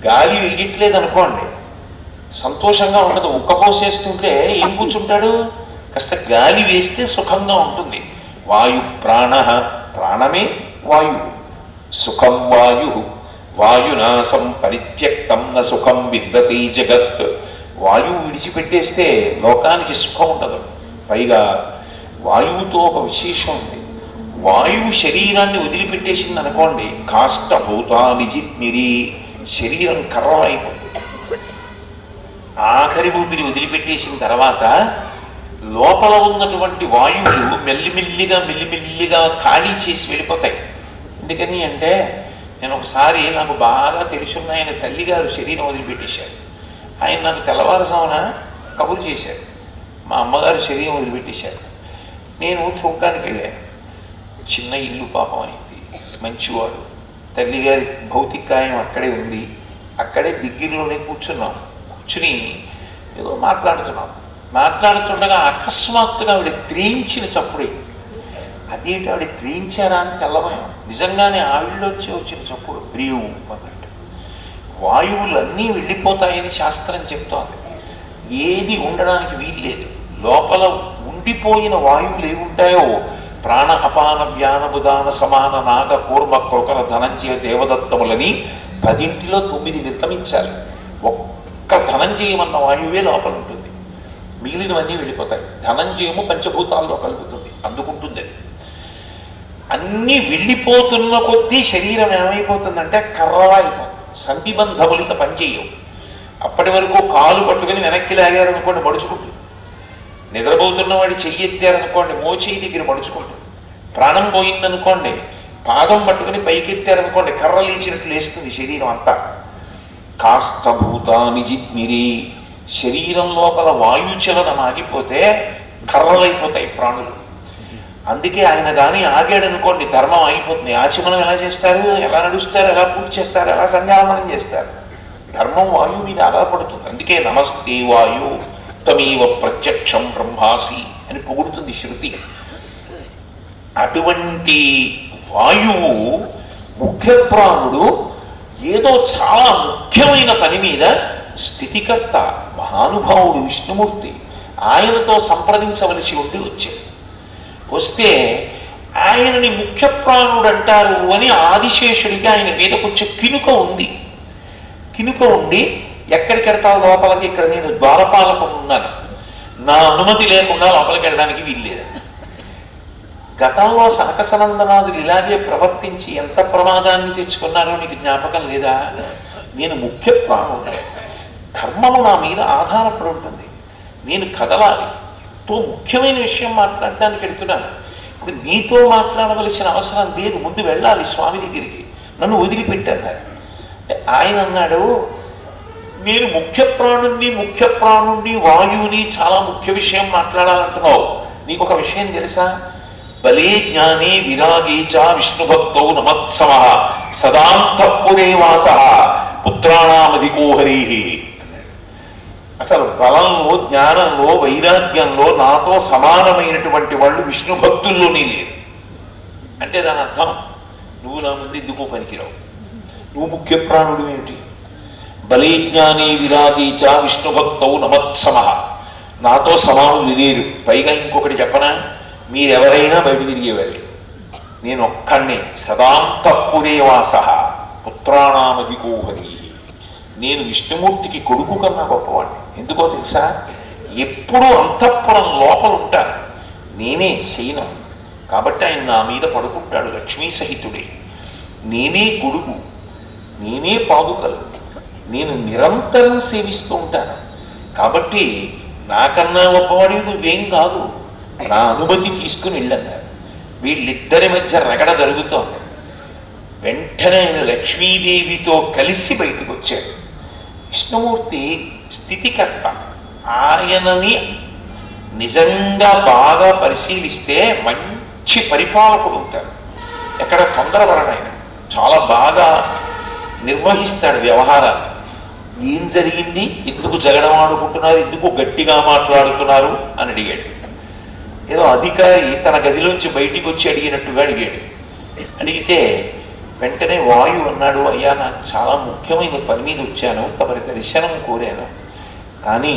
గాలి వెయ్యట్లేదు అనుకోండి, సంతోషంగా ఉండదు. ఉక్కపోసేస్తుంటే ఏం కూర్చుంటాడు? కాస్త గాలి వేస్తే సుఖంగా ఉంటుంది. వాయు ప్రాణ, ప్రాణమే వాయు, సుఖం వాయు, వాయునాశం పరిత్యక్తం న సుఖం విద్దతి జగత్. వాయువు విడిచిపెట్టేస్తే లోకానికి సుఖం ఉండదు. పైగా వాయువుతో ఒక విశేషం ఉంది. వాయువు శరీరాన్ని వదిలిపెట్టేసింది అనుకోండి, కాష్టభూతాని జిత్మిరి, శరీరం కర్రమైపోతుంది. ఆఖరి ఊపిరి వదిలిపెట్టేసిన తర్వాత లోపల ఉన్నటువంటి వాయువులు మెల్లిమెల్లిగా ఖాళీ చేసి వెళ్ళిపోతాయి. ఎందుకని అంటే, నేను ఒకసారి నాకు బాగా తెలుసున్న ఆయన తల్లిగారు శరీరం వదిలిపెట్టేశారు. ఆయన నాకు తెల్లవారుజామున కబురు చేశారు, మా అమ్మగారు శరీరం వదిలిపెట్టేశారు. నేను చూడడానికి వెళ్ళాను. చిన్న ఇల్లు పాపం అయింది, మంచివాడు. తల్లిగారి భౌతికాయం అక్కడే ఉంది. అక్కడే దగ్గరలోనే కూర్చున్నాం. కూర్చుని ఏదో మాట్లాడుతుండగా అకస్మాత్తుగా ఆవిడ త్రేయించిన చప్పుడే. అదేంటి ఆవిడ త్రేయించారా అని తెల్లబోయాం. నిజంగానే ఆవిడలోంచి వచ్చిన చప్పుడు బ్రీవు అన్నట్టు. వాయువులన్నీ వెళ్ళిపోతాయని శాస్త్రం చెప్తోంది. ఏది ఉండడానికి వీల్లేదు. లోపల ఉండిపోయిన వాయువులు ఏముంటాయో, ప్రాణ అపాన వ్యాన బుధాన సమాన నాగ కూర్మ కృకర ధనంజయ దేవదత్తములని 10లో 9 నిర్గమించాలి. ఒక్క ధనంజయమన్న వాయువే లోపల ఉంటుంది, మిగిలినవన్నీ వెళ్ళిపోతాయి. ధనంజయము పంచభూతాల్లో కలుగుతుంది, అందుకుంటుంది. అది అన్నీ వెళ్ళిపోతున్న కొద్దీ శరీరం ఏమైపోతుందంటే కర్రలా అయిపోతుంది. సంధిబంధములు ఇక పనిచేయవు. అప్పటి వరకు కాలు పట్టుకుని వెనక్కి లాగారనుకోండి మడుచుకుంటుంది. నిద్రపోతున్న వాడి చెయ్యి ఎత్తారనుకోండి మోచేయి దగ్గర మడుచుకుంటుంది. ప్రాణం పోయిందనుకోండి పాదం పట్టుకుని పైకెత్తారనుకోండి కర్ర లేచినట్లు లేస్తుంది శరీరం అంతా. కాష్టభూతాని జిత్మిరి, శరీరం లోపల వాయుచలనం ఆగిపోతే కర్రలైపోతాయి ప్రాణులు. అందుకే ఆయన కానీ ఆగాడనుకోండి ధర్మం ఆగిపోతుంది. ఆచమనం ఎలా చేస్తారు, ఎలా నడుస్తారు, ఎలా పూజ చేస్తారు, ఎలా సంధ్యావందనం చేస్తారు? ధర్మం వాయువు మీద ఆధారపడుతుంది. అందుకే నమస్తే వాయు తమీవ ప్రత్యక్షం బ్రహ్మాసి అని పొగుడుతుంది శృతి. అటువంటి వాయువు ముఖ్య ప్రాణుడు ఏదో చాలా ముఖ్యమైన పని మీద స్థితికర్త మహానుభావుడు విష్ణుమూర్తి ఆయనతో సంప్రదించవలసి ఉండి వచ్చాడు. వస్తే ఆయనని ముఖ్య ప్రాణుడు అంటారు అని ఆదిశేషుడికి ఆయన మీద కొంచెం కినుక ఉంది. కినుక ఉండి ఎక్కడికి వెడతావు లోపలికి, ఇక్కడ నేను ద్వారపాలకుడు ఉన్నాను, నా అనుమతి లేకుండా లోపలికి వెళ్ళడానికి వీల్లేదు. గతంలో సనకసనందనాదులు ఇలాగే ప్రవర్తించి ఎంత ప్రమాదాన్ని తెచ్చుకున్నారో నీకు జ్ఞాపకం లేదా? నేను ముఖ్య ప్రాణుడు, ధర్మము నా మీద ఆధారపడి ఉంటుంది, నేను కదలాలి. తో ముఖ్యమైన విషయం మాట్లాడడానికి వెళ్తున్నాను. ఇప్పుడు నీతో మాట్లాడవలసిన అవసరం లేదు, ముందు వెళ్ళాలి స్వామి దగ్గరికి, నన్ను వదిలిపెట్టన్నారు. అంటే ఆయన అన్నాడు, నేను ముఖ్య ప్రాణుణ్ణి వాయువుని చాలా ముఖ్య విషయం మాట్లాడాలంటున్నావు. నీకు ఒక విషయం తెలుసా? బలే జ్ఞానే విరాగే చ విష్ణుభక్తౌ నమత్సమ సదాంతఃపురే వాస పుత్రాణామధికో హరిః. అసలు బలంలో, జ్ఞానంలో, వైరాగ్యంలో నాతో సమానమైనటువంటి వాళ్ళు విష్ణు భక్తుల్లోనే లేరు. అంటే దాని అర్థం నువ్వు నా ముందు ఎందుకు పనికిరావు, నువ్వు ముఖ్య ప్రాణుడు ఏమిటి? బలే జ్ఞానే విరాగే చ విష్ణుభక్తౌ నమత్సమ, నాతో సమానులు లేరు. పైగా ఇంకొకటి చెప్పనా, మీరెవరైనా బయట తిరిగేవాళ్ళే, నేను ఒక్కడినే. సదాంతఃపురే వాస పుత్రాణామధికో హరిః. నేను విష్ణుమూర్తికి కొడుకు కన్నా గొప్పవాడిని. ఎందుకో తెలుసా? ఎప్పుడూ అంతఃపురం లోపల ఉంటాను, నేనే శయనం. కాబట్టి ఆయన నా మీద పడుకుంటాడు లక్ష్మీ సహితుడే. నేనే గొడుగు, నేనే పాదుకలు, నేను నిరంతరం సేవిస్తూ ఉంటాను. కాబట్టి నాకన్నా గొప్పవాడి నువ్వేం కాదు, నా అనుమతి తీసుకుని వెళ్ళన్నారు. వీళ్ళిద్దరి మధ్య రగడ జరుగుతోంది. వెంటనే ఆయన లక్ష్మీదేవితో కలిసి బయటకు వచ్చాడు. విష్ణుమూర్తి స్థితికర్త. ఆయనని నిజంగా బాగా పరిశీలిస్తే మంచి పరిపాలకుడు ఉంటాడు. ఎక్కడ తొందరపడడు ఆయన, చాలా బాగా నిర్వహిస్తాడు వ్యవహారాన్ని. ఏం జరిగింది, ఎందుకు జగడం ఆడుకుంటున్నారు, ఎందుకు గట్టిగా మాట్లాడుతున్నారు అని అడిగాడు. ఏదో అధికారి తన గదిలోంచి బయటికి వచ్చి అడిగినట్టుగా అడిగాడు. అడిగితే వెంటనే వాయు అన్నాడు, అయ్యా నాకు చాలా ముఖ్యమైన పని మీద వచ్చాను, తమరి దర్శనం కోరాను, కానీ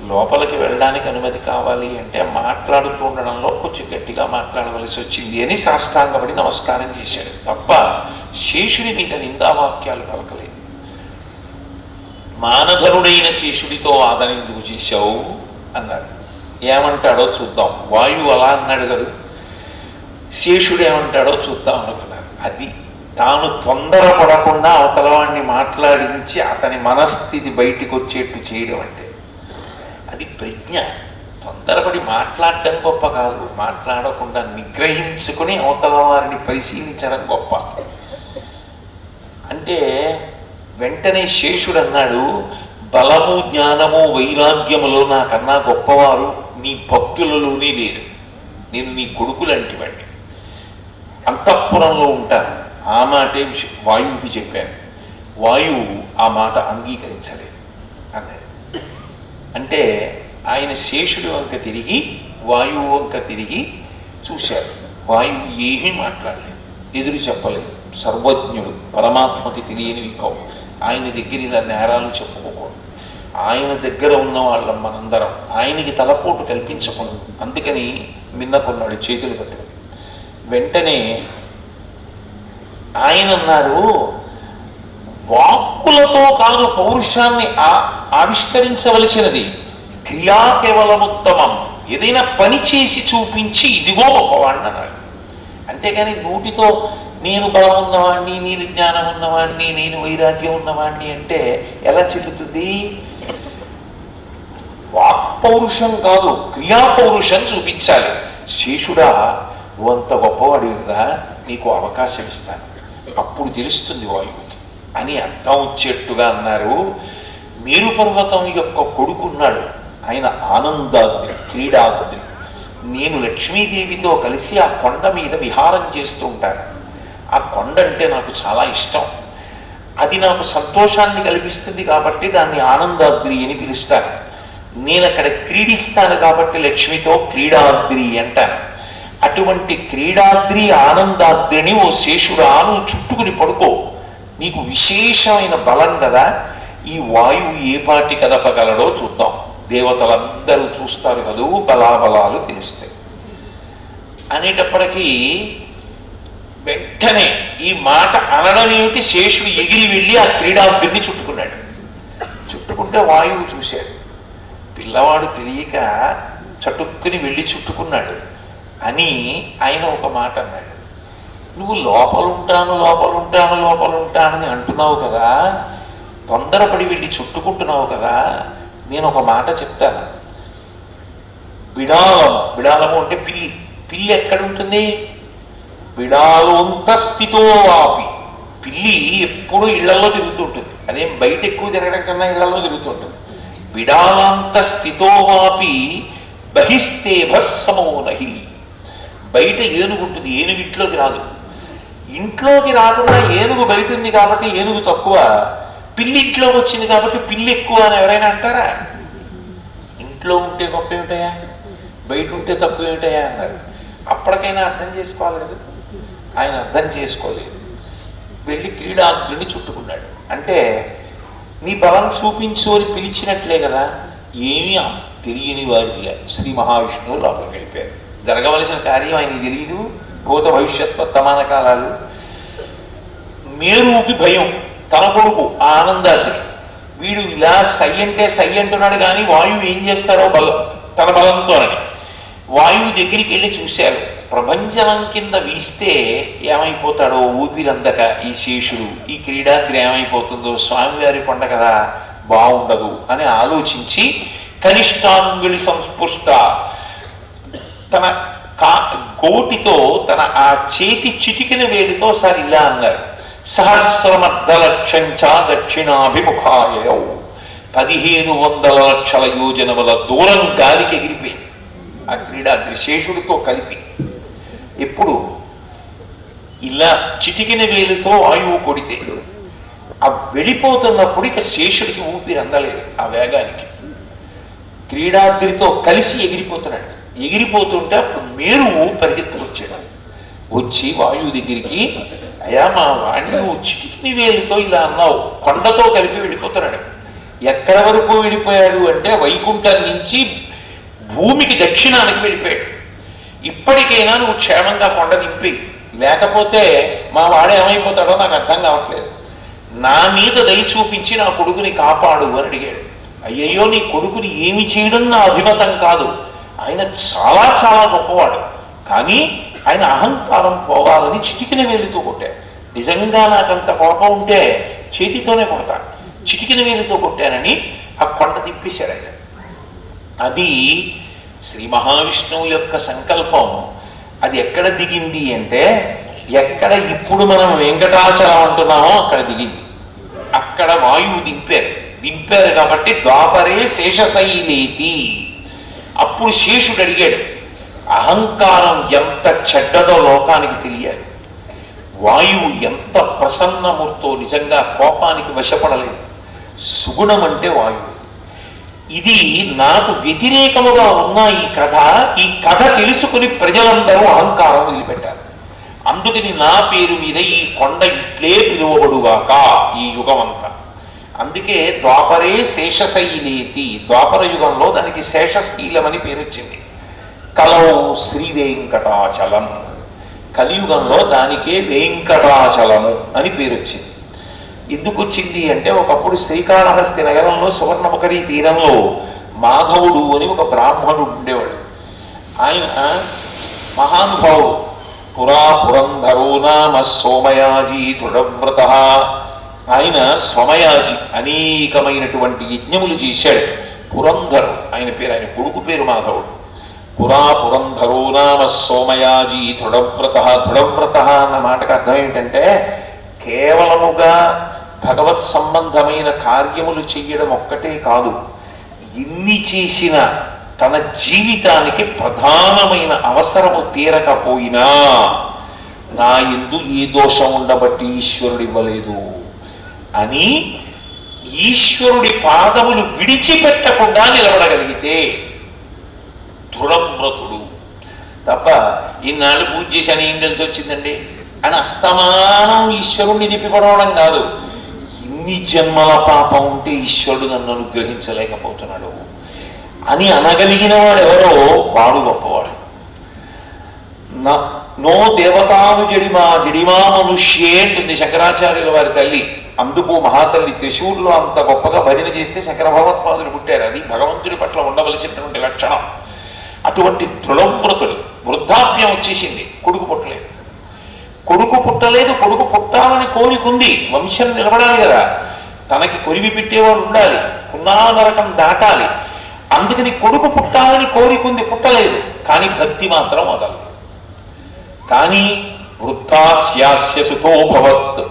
లోపలికి వెళ్ళడానికి అనుమతి కావాలి అంటే మాట్లాడుతూ ఉండడంలో కొంచెం గట్టిగా మాట్లాడవలసి వచ్చింది అని సాష్టాంగపడి నమస్కారం చేశాడు తప్ప శేషుడి మీద నిందావాక్యాలు పలకలేదు. మానధనుడైన శేషుడితో వాదన ఎందుకు చేశావు అన్నారు. ఏమంటాడో చూద్దాం. వాయువు అలా అన్నాడు కదా, శేషుడు ఏమంటాడో చూద్దాం అనుకున్నారు. అది తాను తొందరపడకుండా అవతలవాడిని మాట్లాడించి అతని మనస్థితి బయటికి వచ్చేట్టు చేయడం అంటే అది ప్రజ్ఞ. తొందరపడి మాట్లాడడం గొప్ప కాదు, మాట్లాడకుండా నిగ్రహించుకుని అవతల వారిని పరిశీలించడం గొప్ప. అంటే వెంటనే శేషుడు అన్నాడు, బలము జ్ఞానము వైరాగ్యములో నాకన్నా గొప్పవారు నీ భక్తులలోనే లేరు. నేను నీ కొడుకులంటి వాడిని, అంతఃపురంలో ఉంటాను. ఆ మాటే వాయువుకి చెప్పాను. వాయువు ఆ మాట అంగీకరించలేదు అన్నాడు. అంటే ఆయన శేషుడి వంక తిరిగి వాయువు వంక తిరిగి చూశారు. వాయువు ఏమీ మాట్లాడలేదు, ఎదురు చెప్పలేదు. సర్వజ్ఞుడు, పరమాత్మకి తెలియనివి కావు. ఆయన దగ్గర ఇలా నేరాలు చెప్పుకోకూడదు. ఆయన దగ్గర ఉన్న వాళ్ళం మనందరం ఆయనకి తలపోటు కల్పించకూడదు. అందుకని మిన్నకున్నాడు చేతులు కట్టుకుని. వెంటనే ఆయన అన్నారు, వాక్కులతో కాదు పౌరుషాన్ని ఆవిష్కరించవలసినది, క్రియా కేవలముత్తమం. ఏదైనా పని చేసి చూపించి ఇదిగో గొప్పవాడిని అన్నాడు. అంతేగాని నోటితో నేను బలం ఉన్నవాడిని, నేను జ్ఞానం ఉన్నవాడిని, నేను వైరాగ్యం ఉన్నవాడిని అంటే ఎలా చెల్లుతుంది? వాక్పౌరుషం కాదు, క్రియాపౌరుషం చూపించాలి. శేషుడా, నువ్వంత గొప్పవాడివి కదా, నీకు అవకాశం ఇస్తాను, అప్పుడు తెలుస్తుంది వాయువుకి అని అర్థం వచ్చేట్టుగా అన్నారు. మేరు పర్వతం యొక్క కొడుకున్నాడు, ఆయన ఆనందాద్రి, క్రీడాద్రి. నేను లక్ష్మీదేవితో కలిసి ఆ కొండ మీద విహారం చేస్తూ ఉంటాను. ఆ కొండ అంటే నాకు చాలా ఇష్టం, అది నాకు సంతోషాన్ని కల్పిస్తుంది కాబట్టి దాన్ని ఆనందాద్రి అని పిలుస్తాను. నేను అక్కడ క్రీడిస్తాను కాబట్టి లక్ష్మితో క్రీడాద్రి అంటాను. అటువంటి క్రీడాద్రి ఆనందాద్రిని ఓ శేషుడా నువ్వు చుట్టుకుని పడుకో, నీకు విశేషమైన బలం కదా. ఈ వాయువు ఏ పాటి కదపగలడో చూద్దాం. దేవతలందరూ చూస్తారు కదూ, బలాబలాలు తెలుస్తాయి అనేటప్పటికీ వెంటనే ఈ మాట అనడం ఏమిటి, శేషుడు ఎగిరి వెళ్ళి ఆ క్రీడాద్రిని చుట్టుకున్నాడు. చుట్టుకుంటే వాయువు చూశాడు. పిల్లవాడు తెలియక చటుక్కుని వెళ్ళి చుట్టుకున్నాడు అని ఆయన ఒక మాట అన్నాడు. నువ్వు లోపలుంటానని అంటున్నావు కదా, తొందరపడి వెళ్ళి చుట్టుకుంటున్నావు కదా, నేను ఒక మాట చెప్తాను. బిడాలము అంటే పిల్లి. పిల్లి ఎక్కడుంటుంది? బిడాలోంత స్థితో వాపి. పిల్లి ఎప్పుడూ ఇళ్లలో తిరుగుతుంటుంది. అదేం బయట ఎక్కువ తిరగడం కన్నా ఇళ్లలో తిరుగుతుంటుంది. బిడాలాంత స్థితో వాపి బహిస్తే భస్సమో నహి. బయట ఏనుగు ఉంటుంది, ఏనుగు ఇంట్లోకి రాదు. ఇంట్లోకి రాకుండా ఏనుగు బయట ఉంది కాబట్టి ఏనుగు తక్కువ, పిల్లి ఇంట్లోకి వచ్చింది కాబట్టి పిల్లి ఎక్కువ అని ఎవరైనా అంటారా? ఇంట్లో ఉంటే గొప్ప ఏమిటయా, బయట ఉంటే తక్కువ ఏమిటయా అన్నారు. అప్పటికైనా అర్థం చేసుకోవాలి కదా. ఆయన అర్థం చేసుకోలేదు, వెళ్ళి క్రీడాగ్రుని చుట్టుకున్నాడు. అంటే నీ బలం చూపించు అని పిలిచినట్లే కదా. ఏమీ తెలియని వాడిలే శ్రీ మహావిష్ణువు లోపలికి వెళ్ళిపోయారు. జరగవలసిన కార్యం ఆయనకి తెలియదు, భూత భవిష్యత్ వర్తమాన కాలాలు. మేరువుకి భయం, తన కొడుకు ఆనందాద్రి. వీడు ఇలా సై అంటే సై అంటున్నాడు కానీ వాయువు ఏం చేస్తాడో తన బలంతోనని వాయువు దగ్గరికి వెళ్ళి చూశారు. ప్రపంచం కింద వీస్తే ఏమైపోతాడో ఊపిరందక ఈ శేషుడు, ఈ క్రీడాద్రి ఏమైపోతుందో, స్వామివారి కొండ కదా, బాగుండదు అని ఆలోచించి కనిష్టాంగులి సంస్పృష్ట తన గోటితో తన ఆ చేతి చిటికిన వేలితో సారి ఇలా అన్నారు, సహస్రమర్ధలక్షంచా దక్షిణాభిముఖాయౌ. 1500 లక్షల యోజనముల దూరం గాలికి ఎగిరిపోయింది ఆ క్రీడాద్రి శేషుడితో కలిపి. ఎప్పుడు ఇలా చిటికిన వేలుతో ఆయువు కొడితే ఆ వెళ్ళిపోతున్నప్పుడు ఇక శేషుడికి ఊపిరి అందలేదు ఆ వేగానికి. క్రీడాద్రితో కలిసి ఎగిరిపోతున్నాడు. ఎగిరిపోతుంటే అప్పుడు మేరువు పరిగెత్తుకొచ్చాడు. వచ్చి వాయువు దగ్గరికి, అయ్యా మా వాడిని నువ్వు చిటికిని వేలుతో ఇలా అన్నావు, కొండతో కలిపి వెళ్ళిపోతున్నాడు. ఎక్కడ వరకు వెళ్ళిపోయాడు అంటే వైకుంఠం నుంచి భూమికి దక్షిణానికి వెళ్ళిపోయాడు. ఇప్పటికైనా నువ్వు క్షేమంగా కొండ దింపి, లేకపోతే మా వాడు ఏమైపోతాడో నాకు అర్థం కావట్లేదు. నా మీద దయ చూపించి నా కొడుకుని కాపాడు అని అడిగాడు. అయ్యయ్యో, నీ కొడుకుని ఏమి చేయడం నా అభిమతం కాదు, ఆయన చాలా చాలా గొప్పవాడు, కానీ ఆయన అహంకారం పోవాలని చిటికిన వేలుతో కొట్టాడు. నిజంగా నాకంత కోపం ఉంటే చేతితోనే కొడతాను, చిటికిన వేలుతో కొట్టానని ఆ కొండ తిప్పేశాడు ఆయన. అది శ్రీ మహావిష్ణువు యొక్క సంకల్పం. అది ఎక్కడ దిగింది అంటే, ఎక్కడ ఇప్పుడు మనం వెంకటాచలం అంటున్నామో అక్కడ దిగింది. అక్కడ వాయువు దింపారు కాబట్టి ద్వాపరే శేషశైలేతి. అప్పుడు శేషుడు అడిగాడు, అహంకారం ఎంత చెడ్డదో లోకానికి తెలియాలి. వాయువు ఎంత ప్రసన్నమూర్తో, నిజంగా కోపానికి వశపడలేదు. సుగుణం అంటే వాయువు. ఇది నాకు వ్యతిరేకముగా ఉన్న ఈ కథ తెలుసుకుని ప్రజలందరూ అహంకారం వదిలిపెట్టారు. అందుకని నా పేరు మీద ఈ కొండ ఇట్లే పిలువబడుగాక ఈ యుగం అంతా. అందుకే ద్వాపరే శేషశైలేతి. ద్వాపర యుగంలో దానికి శేషశైలం అని పేరు వచ్చింది. కలౌ శ్రీ వెంకటాచలం. కలియుగంలో దానికే వెంకటాచలము అని పేరు వచ్చింది. ఎందుకు వచ్చింది అంటే, ఒకప్పుడు శ్రీకాళహస్తి నగరంలో సువర్ణముఖరి తీరంలో మాధవుడు అని ఒక బ్రాహ్మణుడు ఉండేవాడు. ఆయన మహానుభావుడు. పురా పురంధరో నామ సోమయాజీ దృఢవ్రత. ఆయన సోమయాజి, అనేకమైనటువంటి యజ్ఞములు చేశాడు. పురంధరు ఆయన పేరు, ఆయన కొడుకు పేరు మాధవుడు. పురా పురంధరో నామ సోమయాజీ దృఢవ్రత. దృఢవ్రత అన్న మాటకు అర్థం ఏమిటంటే, కేవలముగా భగవత్ సంబంధమైన కార్యములు చెయ్యడం ఒక్కటే కాదు, ఎన్ని చేసినా తన జీవితానికి ప్రధానమైన అవసరము తీరకపోయినా నా యందు ఏ దోషం ఉండబట్టి ఈశ్వరుడు ఇవ్వలేదు అని ఈశ్వరుడి పాదములు విడిచిపెట్టకుండా నిలబడగలిగితే దృఢవ్రతుడు. తప్ప ఇన్నాళ్ళు పూజ చేశాను ఏం తెలిసి వచ్చిందండి అని అస్తమానం ఈశ్వరుణ్ణి తిప్పిపడవడం కాదు. ఇన్ని జన్మల పాపం ఉంటే ఈశ్వరుడు నన్ను అనుగ్రహించలేకపోతున్నాడు అని అనగలిగిన వాడు ఎవరో వాడు గొప్పవాడు. నో దేవతాను జడిమా మనుష్యే అంటుంది శంకరాచార్యుల వారి తల్లి. అందుకు మహాతల్లి త్రిశూర్లో అంత గొప్పగా భజన చేస్తే శంకర భగవత్పాదులు పుట్టారు. అది భగవంతుడి పట్ల ఉండవలసినటువంటి లక్షణం. అటువంటి దృఢవ్రతుడు. వృద్ధాప్యం వచ్చేసింది, కొడుకు పుట్టలేదు. కొడుకు పుట్టాలని కోరికుంది, వంశం నిలబడాలి కదా, తనకి కొరివి పెట్టేవాడు ఉండాలి, పునానరకం దాటాలి. అందుకని కొడుకు పుట్టాలని కోరికుంది, పుట్టలేదు. కానీ భక్తి మాత్రం వదలలేదు. కానీ వృద్ధాస్యాస్య సుతోభవత్,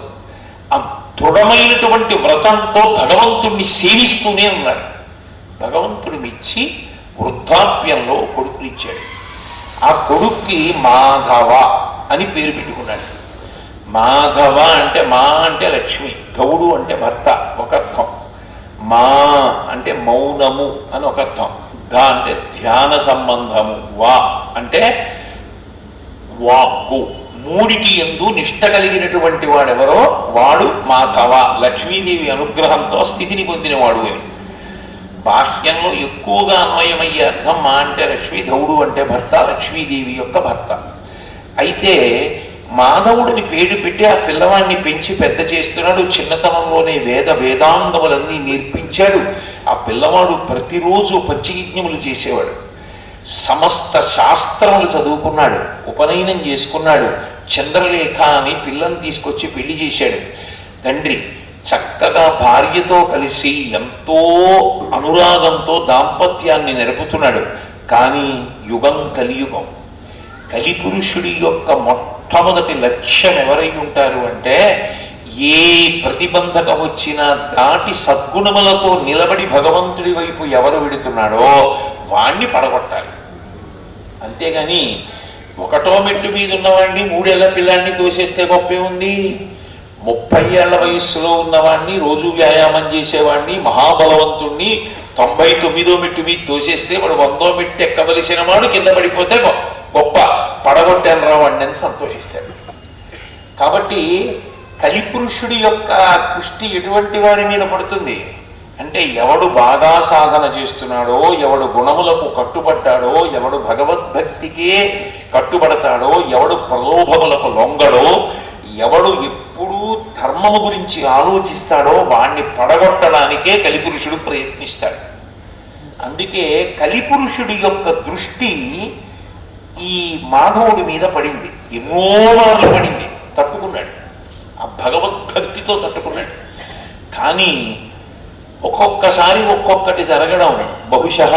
ఆ దృఢమైనటువంటి వ్రతంతో భగవంతుణ్ణి సేవిస్తూనే ఉన్నాడు. భగవంతుడు మెచ్చి వృద్ధాప్యంలో కొడుకునిచ్చాడు. ఆ కొడుక్కి మాధవ అని పేరు పెట్టుకున్నాడు. మాధవ అంటే మా అంటే లక్ష్మి, గౌడు అంటే భర్త ఒక అర్థం, మా అంటే మౌనము అని ఒక అర్థం, ధ అంటే ధ్యాన సంబంధము, వా అంటే వాక్కు. మూడిటి యందు నిష్ట కలిగినటువంటి వాడెవరో వాడు మాధవ, లక్ష్మీదేవి అనుగ్రహంతో స్థితిని పొందినవాడు అని. బాహ్యంలో ఎక్కువగా అన్వయమయ్యే అర్థం మా అంటే లక్ష్మీ, ధౌడు అంటే భర్త, లక్ష్మీదేవి యొక్క భర్త. అయితే మాధవుడిని పేరు పెట్టి ఆ పిల్లవాడిని పెంచి పెద్ద చేస్తున్నాడు. చిన్నతనంలోనే వేదాంగములన్నీ నేర్పించాడు. ఆ పిల్లవాడు ప్రతిరోజు పంచయజ్ఞములు చేసేవాడు. సమస్త శాస్త్రములు చదువుకున్నాడు, ఉపనయనం చేసుకున్నాడు. చంద్రలేఖ అని పిల్లని తీసుకొచ్చి పెళ్లి చేశాడు తండ్రి. చక్కగా భార్యతో కలిసి ఎంతో అనురాగంతో దాంపత్యాన్ని నెరుపుతున్నాడు. కానీ యుగం కలియుగం. కలిపురుషుడి యొక్క మొట్టమొదటి లక్ష్యం ఎవరై ఉంటారు అంటే, ఏ ప్రతిబంధకం వచ్చినా దాటి సద్గుణములతో నిలబడి భగవంతుడి వైపు ఎవరు వెడుతున్నాడో వాణ్ణి పడగొట్టాలి. అంతేగాని ఒకటో మెట్టు మీద ఉన్నవాడిని, 3 ఏళ్ల పిల్లాన్ని తోసేస్తే గొప్పే ఉంది. 30 ఏళ్ల వయస్సులో ఉన్నవాడిని, రోజు వ్యాయామం చేసేవాడిని, మహాబలవంతుణ్ణి 99వ మెట్టు మీద తోసేస్తే వాడు 100వ మెట్టు ఎక్కవలసిన వాడు కింద పడిపోతే గొప్ప, పడగొట్టాను రావాడిని అని సంతోషిస్తాడు. కాబట్టి కలిపురుషుడి యొక్క దృష్టి ఎటువంటి వారి మీద పడుతుంది అంటే ఎవడు బాగా సాధన చేస్తున్నాడో, ఎవడు గుణములకు కట్టుబడ్డాడో, ఎవడు భగవద్భక్తికే కట్టుబడతాడో, ఎవడు ప్రలోభములకు లొంగడో, ఎవడు ఎప్పుడూ ధర్మము గురించి ఆలోచిస్తాడో వాణ్ణి పడగొట్టడానికే కలిపురుషుడు ప్రయత్నిస్తాడు. అందుకే కలిపురుషుడి యొక్క దృష్టి ఈ మాధవుడి మీద పడింది, ఎన్నో మార్లు పడింది. తట్టుకున్నాడు, ఆ భగవద్భక్తితో తట్టుకున్నాడు. కానీ ఒక్కొక్కసారి ఒక్కొక్కటి జరగడం బహుశः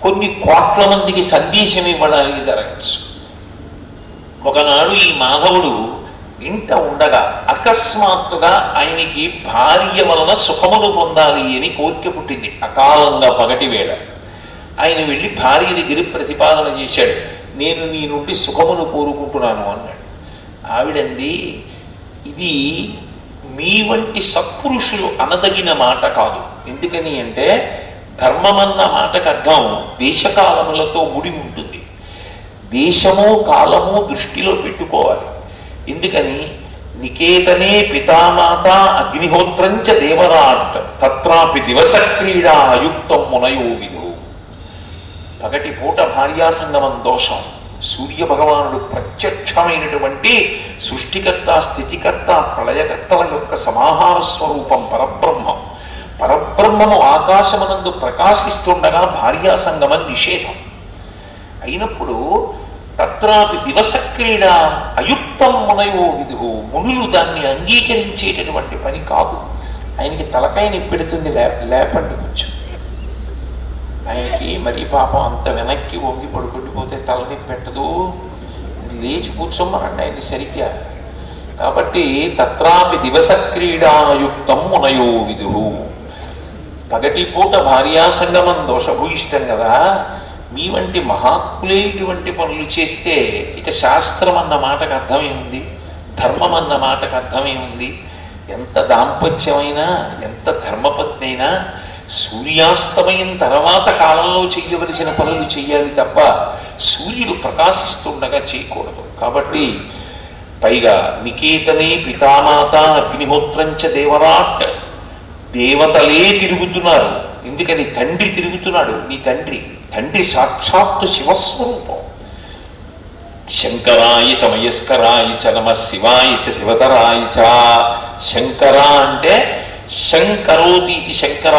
కొన్ని కోట్ల మందికి సందేశం ఇవ్వడానికి జరగచ్చు. ఒకనాడు ఈ మాధవుడు ఇంట ఉండగా అకస్మాత్తుగా ఆయనకి భార్య వలన సుఖమును పొందాలి అని కోరిక పుట్టింది. అకాలంగా పగటి వేళ ఆయన వెళ్ళి భార్య దగ్గర ప్రతిపాదన చేశాడు, నేను నీ నుండి సుఖమును కోరుకుంటున్నాను అన్నాడు. ఆవిడంది, ఇది మీ వంటి సత్పురుషులు అనదగిన మాట కాదు. ఎందుకని అంటే ధర్మమన్న మాటకు అర్థం దేశకాలములతో ముడి ఉంటుంది. దేశము కాలము దృష్టిలో పెట్టుకోవాలి. ఎందుకని నికేతనే పితామాత అగ్నిహోత్రంచ దేవరాట్ తత్రాపి దివస క్రీడా అయుక్తం మునయో విధు. పగటి పూట భార్యాసంగమం దోషం. సూర్య భగవానుడు ప్రత్యక్షమైనటువంటి సృష్టికర్త, స్థితికర్త, ప్రళయకర్తల యొక్క సమాహార స్వరూపం పరబ్రహ్మం. పరబ్రహ్మము ఆకాశమనందు ప్రకాశిస్తుండగా భార్యాసంగమం నిషేధం అయినప్పుడు తత్రాపి దివస క్రీడ అయుక్తం మునయో విధు. మునులు దాన్ని అంగీకరించేటటువంటి పని కాదు. ఆయనకి తలకాయ నిప్పెడుతుంది, లేపండి కొంచెం. ఆయనకి మరీ పాపం అంత వెనక్కి వంగి పడుకుండిపోతే తలనొప్పి పెట్టదు, లేచి కూర్చోమనండి ఆయన్ని సరిగ్గా. కాబట్టి తత్రాపి దివస క్రీడాయుక్తం మునయో విధు. పగటి పూట భార్యాసంగమం దోషభూయిష్టం కదా. మీ వంటి మహాత్ములే ఇటువంటి పనులు చేస్తే ఇక శాస్త్రం అన్న మాటకు అర్థమేముంది, ధర్మం అన్న మాటకు అర్థమేముంది? ఎంత దాంపత్యమైనా, ఎంత ధర్మపత్ని అయినా సూర్యాస్తమయం తర్వాత కాలంలో చెయ్యవలసిన పనులు చెయ్యాలి తప్ప సూర్యుడు ప్రకాశిస్తుండగా చేయకూడదు. కాబట్టి పైగా నికేతనే పితామాత అగ్నిహోత్రంచ దేవరాట్, దేవతలే తిరుగుతున్నారు. ఎందుకని తండ్రి తిరుగుతున్నాడు. నీ తండ్రి సాక్షాత్తు శివస్వరూపం. శంకరాయ చ మయస్కరాయ చ నమ శివాయ చ శివతరాయ చ. శంకర అంటే శంకరోతి శంకర,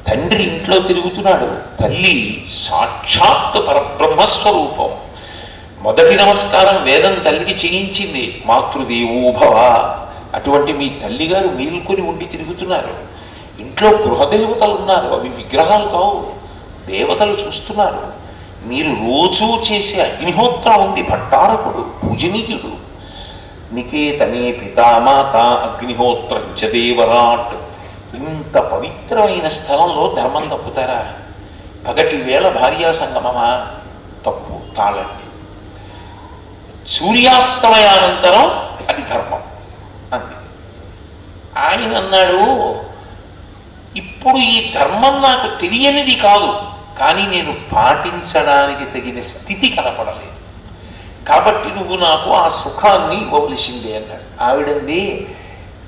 తండ్రి ఇంట్లో తిరుగుతున్నాడు. తల్లి సాక్షాత్తు పరబ్రహ్మస్వరూపం. మొదటి నమస్కారం వేదం తల్లికి చేయించింది, మాతృదేవోభవ. అటువంటి మీ తల్లిగారు మేల్కొని ఉండి తిరుగుతున్నారు. ఇంట్లో గృహదేవతలు ఉన్నారు, అవి విగ్రహాలు కావు, దేవతలు చూస్తున్నారు. మీరు రోజూ చేసే అగ్నిహోత్రం ఉంది, భట్టారకుడు, పూజనీయుడు. నికేతనే పితామాత అగ్నిహోత్రంచ దేవరాట్. ఇంత పవిత్రమైన స్థలంలో ధర్మం తప్పుతారా? పగటి వేళ భార్యా సంగమమా? తప్పు, తాళండి. సూర్యాస్తమయానంతరం అది ధర్మం అంది. ఆయన అన్నాడు, ఇప్పుడు ఈ ధర్మం నాకు తెలియనిది కాదు, కానీ నేను పాటించడానికి తగిన స్థితి కనపడలేదు. కాబట్టి నువ్వు నాకు ఆ సుఖాన్ని ఇవ్వవలసిందే అన్నాడు. ఆవిడంది,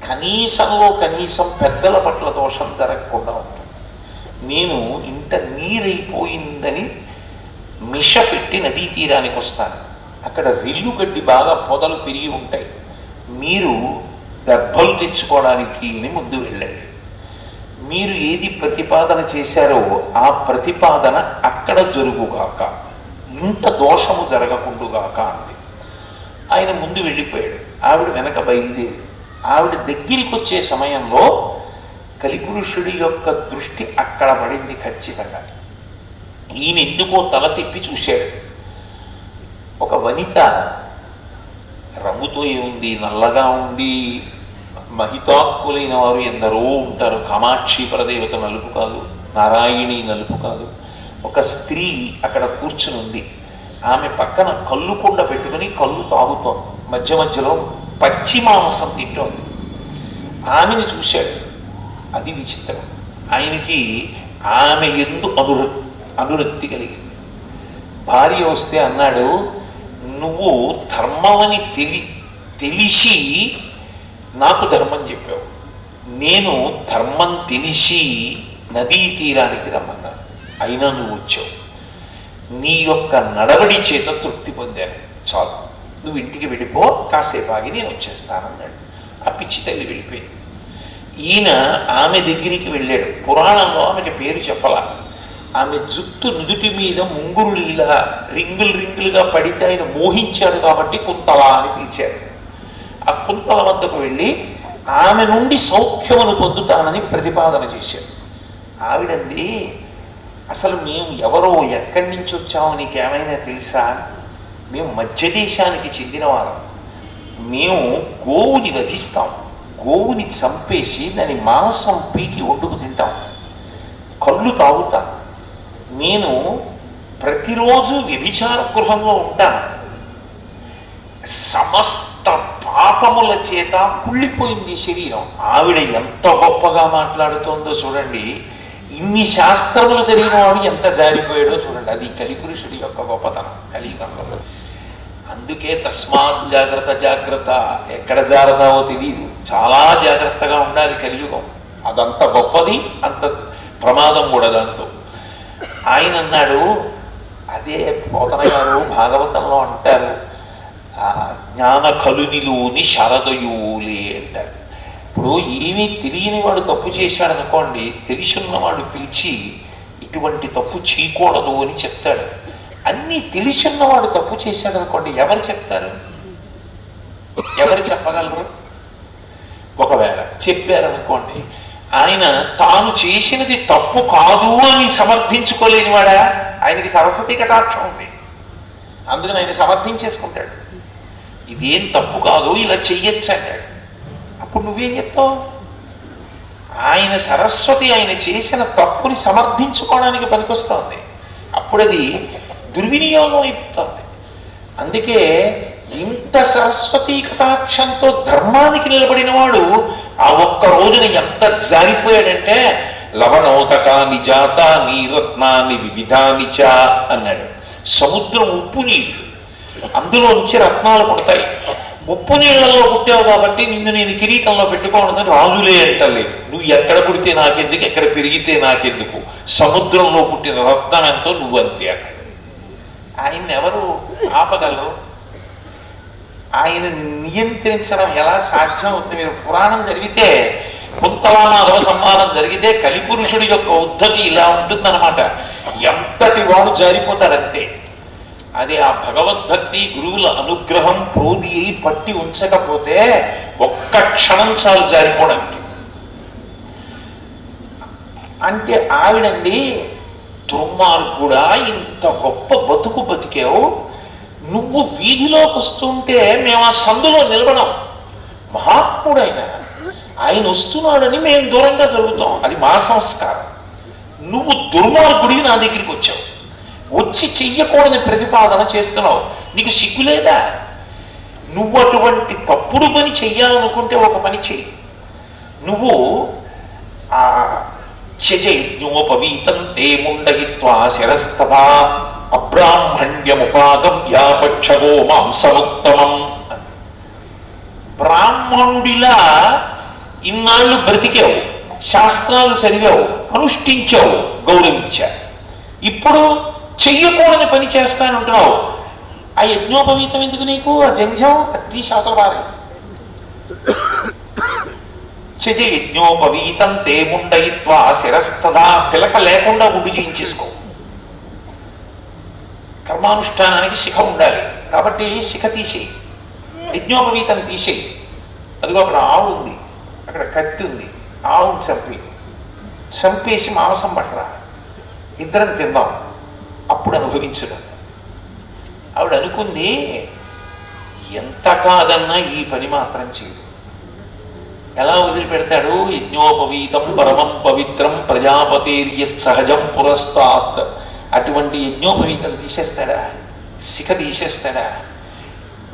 కనీసంలో కనీసం పెద్దల పట్ల దోషం జరగకుండా ఉంటుంది. నేను ఇంత నీరైపోయిందని మిష పెట్టి నదీ తీరానికి వస్తాను. అక్కడ రెల్లుగడ్డి బాగా పొదలు పెరిగి ఉంటాయి. మీరు దెబ్బలు తెచ్చుకోవడానికి అని ముందు వెళ్ళండి. మీరు ఏది ప్రతిపాదన చేశారో ఆ ప్రతిపాదన అక్కడ జరుగుగాక, ఇంత దోషము జరగకుండుగాక అంది. ఆయన ముందు వెళ్ళిపోయాడు, ఆవిడ వెనక బయలుదేరి. ఆవిడ దగ్గరికి వచ్చే సమయంలో కలిపురుషుడి యొక్క దృష్టి అక్కడ పడింది ఖచ్చితంగా. ఈయన ఎందుకో తల తిప్పి చూశాడు. ఒక వనిత రంగుతో ఏముంది, నల్లగా ఉండి మహితాత్ములైన వారు ఎందరో ఉంటారు. కామాక్షి పరదేవత నలుపు కాదు, నారాయణి నలుపు కాదు. ఒక స్త్రీ అక్కడ కూర్చుని ఉంది. ఆమె పక్కన కళ్ళు కుండ పెట్టుకుని కళ్ళు తాగుతోంది, మధ్య మధ్యలో పచ్చి మాంసం తింటోంది. ఆమెని చూశాడు. అది విచిత్రం. ఆయనకి ఆమె ఎందు అనురక్తి కలిగింది. భార్య వస్తే అన్నాడు, నువ్వు ధర్మమని తెలిసి నాకు ధర్మం చెప్పావు, నేను ధర్మం తెలిసి నదీ తీరానికి రమ్మన్నాను, అయినా నువ్వు వచ్చావు. నీ యొక్క నడవడి చేత తృప్తి పొందాను, చాలు, నువ్వు ఇంటికి వెళ్ళిపో, కాసేపు ఆగి నేను వచ్చేస్తానన్నాడు. ఆ పిచ్చి తల్లి వెళ్ళిపోయింది. ఈయన ఆమె దగ్గరికి వెళ్ళాడు. పురాణంలో ఆమెకి పేరు చెప్పలా. ఆమె జుట్టు నుదుటి మీద ముంగురులీలా రింగులు రింగులుగా పడితే ఆయన మోహించాడు కాబట్టి కుంతల అని పిలిచారు. ఆ కుంతల వద్దకు వెళ్ళి ఆమె నుండి సౌఖ్యమును పొందుతానని ప్రతిపాదన చేశారు. ఆవిడంది, అసలు మేము ఎవరో ఎక్కడి నుంచి వచ్చామో నీకేమైనా తెలుసా? మేము మధ్య దేశానికి చెందినవారం. మేము గోవుని వధిస్తాం, గోవుని చంపేసి దాని మాంసం పీకి వండుకు తింటాం, కళ్ళు తాగుతాం. నేను ప్రతిరోజు వ్యభిచార గృహంలో ఉంటాను. సమస్త పాపముల చేత కుళ్ళిపోయింది శరీరం. ఆవిడ ఎంత గొప్పగా మాట్లాడుతోందో చూడండి. ఇన్ని శాస్త్రములు జరిగిన వాడు ఎంత జారిపోయాడో చూడండి. అది కలిపురుషుడి యొక్క గొప్పతనం కలియుగంలో. అందుకే తస్మాత్ జాగ్రత్త జాగ్రత్త, ఎక్కడ జాగ్రత్తావో తెలియదు, చాలా జాగ్రత్తగా ఉండాలి కలియుగం. అదంత గొప్పది, అంత ప్రమాదం కూడా దాంతో. ఆయన అన్నాడు, అదే పోతన గారు భాగవతంలో అంటారు, జ్ఞాన కలునిలోని శరదయూలే అంటారు. ఇప్పుడు ఏమీ తెలియని వాడు తప్పు చేశాడనుకోండి, తెలిసిన్నవాడు పిలిచి ఇటువంటి తప్పు చేయకూడదు అని చెప్తాడు. అన్నీ తెలిసిన్నవాడు తప్పు చేశాడనుకోండి, ఎవరు చెప్తారు? ఎవరు చెప్పగలరు? ఒకవేళ చెప్పారనుకోండి, ఆయన తాను చేసినది తప్పు కాదు అని సమర్థించుకోలేనివాడా? ఆయనకి సరస్వతి కటాక్షం ఉంది, అందుకని ఆయన సమర్థించేసుకుంటాడు. ఇదేం తప్పు కాదు, ఇలా చెయ్యొచ్చు అంటాడు. అప్పుడు నువ్వేం చెప్తావు? ఆయన సరస్వతి ఆయన చేసిన తప్పుని సమర్థించుకోవడానికి పనికొస్తుంది. అప్పుడు అది దుర్వినియోగం అయిపోతుంది. అందుకే ఇంత సరస్వతీ కటాక్షంతో ధర్మానికి నిలబడిన వాడు ఆ ఒక్క రోజున ఎంత జారిపోయాడంటే, లవణోదకాని జాతాని రత్నాన్ని వివిధాని చ అన్నాడు. సముద్రం ఉప్పు నీళ్ళు, అందులోంచి రత్నాలు పుడతాయి. ఉప్పు నీళ్లలో పుట్టావు కాబట్టి నిన్ను నేను కిరీటంలో పెట్టుకోవడం రాజులే అంటలేదు. నువ్వు ఎక్కడ పుడితే నాకెందుకు, ఎక్కడ పెరిగితే నాకెందుకు, సముద్రంలో పుట్టిన రత్నం ఎంతో నువ్వు అంతే. ఆయన్ని ఎవరు ఆపగలరు? ఆయన నియంత్రించడం ఎలా సాధ్యం అవుతుంది? మీరు పురాణం జరిగితే, కుంతలామాధవ సంవాదం జరిగితే కలిపురుషుడి యొక్క ఉద్ధతి ఇలా ఉంటుందన్నమాట. ఎంతటి వాడు జారిపోతాడంటే, అది ఆ భగవద్భక్తి గురువుల అనుగ్రహం ప్రోది అయి పట్టి ఉంచకపోతే ఒక్క క్షణం చాలు జారిపోవడానికి. అంటే ఆవిడండి, దుర్మార్గుడా, ఇంత గొప్ప బతుకు బతికావు, నువ్వు వీధిలోకి వస్తుంటే మేము ఆ సందులో నిలబడం. మహాత్ముడైన ఆయన వస్తున్నాడని మేము దూరంగా జరుగుతాం, అది మా సంస్కారం. నువ్వు దుర్మార్గుడివి నా దగ్గరికి వచ్చావు, వచ్చి చెయ్యకూడని ప్రతిపాదన చేస్తున్నావు, నీకు సిగ్గులేదా? నువ్వు అటువంటి తప్పుడు పని చెయ్యాలనుకుంటే ఒక పని చెయ్యి. నువ్వు ఆ యజ్ఞోపవీతం తే ముండగిత్వా శిరస్తథా అబ్రాహ్మణ్యముపాగమ్యాపక్షగో మాంసముత్తమం. బ్రాహ్మణుడిలా ఇన్నాళ్ళు బ్రతికావు, శాస్త్రాలు చదివావు, అనుష్ఠించావు, గౌరవించా. ఇప్పుడు చెయ్యకూడని పని చేస్తానంటున్నావు. ఆ యజ్ఞోపవీతం ఎందుకు నీకు? ఆ జంజం అతి శాతవారి. యజ్ఞోపవీతం తే ముండయిత్వా శిరస్తథా, పిలక లేకుండా గుడి చేయించేసుకో. కర్మానుష్ఠానానికి శిఖ ఉండాలి కాబట్టి శిఖ తీసేయి, యజ్ఞోపవీతం తీసేయి. అదిగో అక్కడ ఆవు ఉంది, అక్కడ కత్తి ఉంది, ఆవును చంపేసి మాంసం పట్టరా, ఇద్దరం తిందాం, అప్పుడు అనుభవించడం. ఆవిడ అనుకుంది, ఎంత కాదన్నా ఈ పని మాత్రం చేయదు. ఎలా వదిలిపెడతాడు? యజ్ఞోపవీతం పరమం పవిత్రం ప్రజాపతేర్యత్ సహజం పురస్తాత్. అటువంటి యజ్ఞోపవీతం తీసేస్తాడా? శిఖ తీసేస్తాడా?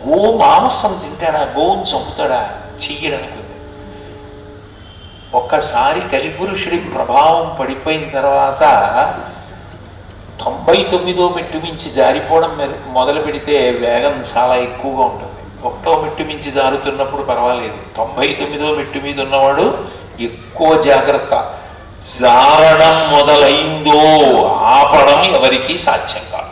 గో మాంసం తింటాడా? గోవును చంపుతాడా? చెయ్యడనుకుంది. ఒక్కసారి కలిపురుషుడి ప్రభావం పడిపోయిన తర్వాత 99వ మెట్టు మించి జారిపోవడం మొదలు పెడితే వేగం చాలా ఎక్కువగా ఉంటుంది. ఒకటో మెట్టు మించి జారుతున్నప్పుడు పర్వాలేదు, 99వ మెట్టు మీద ఉన్నవాడు ఎక్కువ జాగ్రత్త. జారడం మొదలైందో ఆపడం ఎవరికీ సాధ్యం కాదు.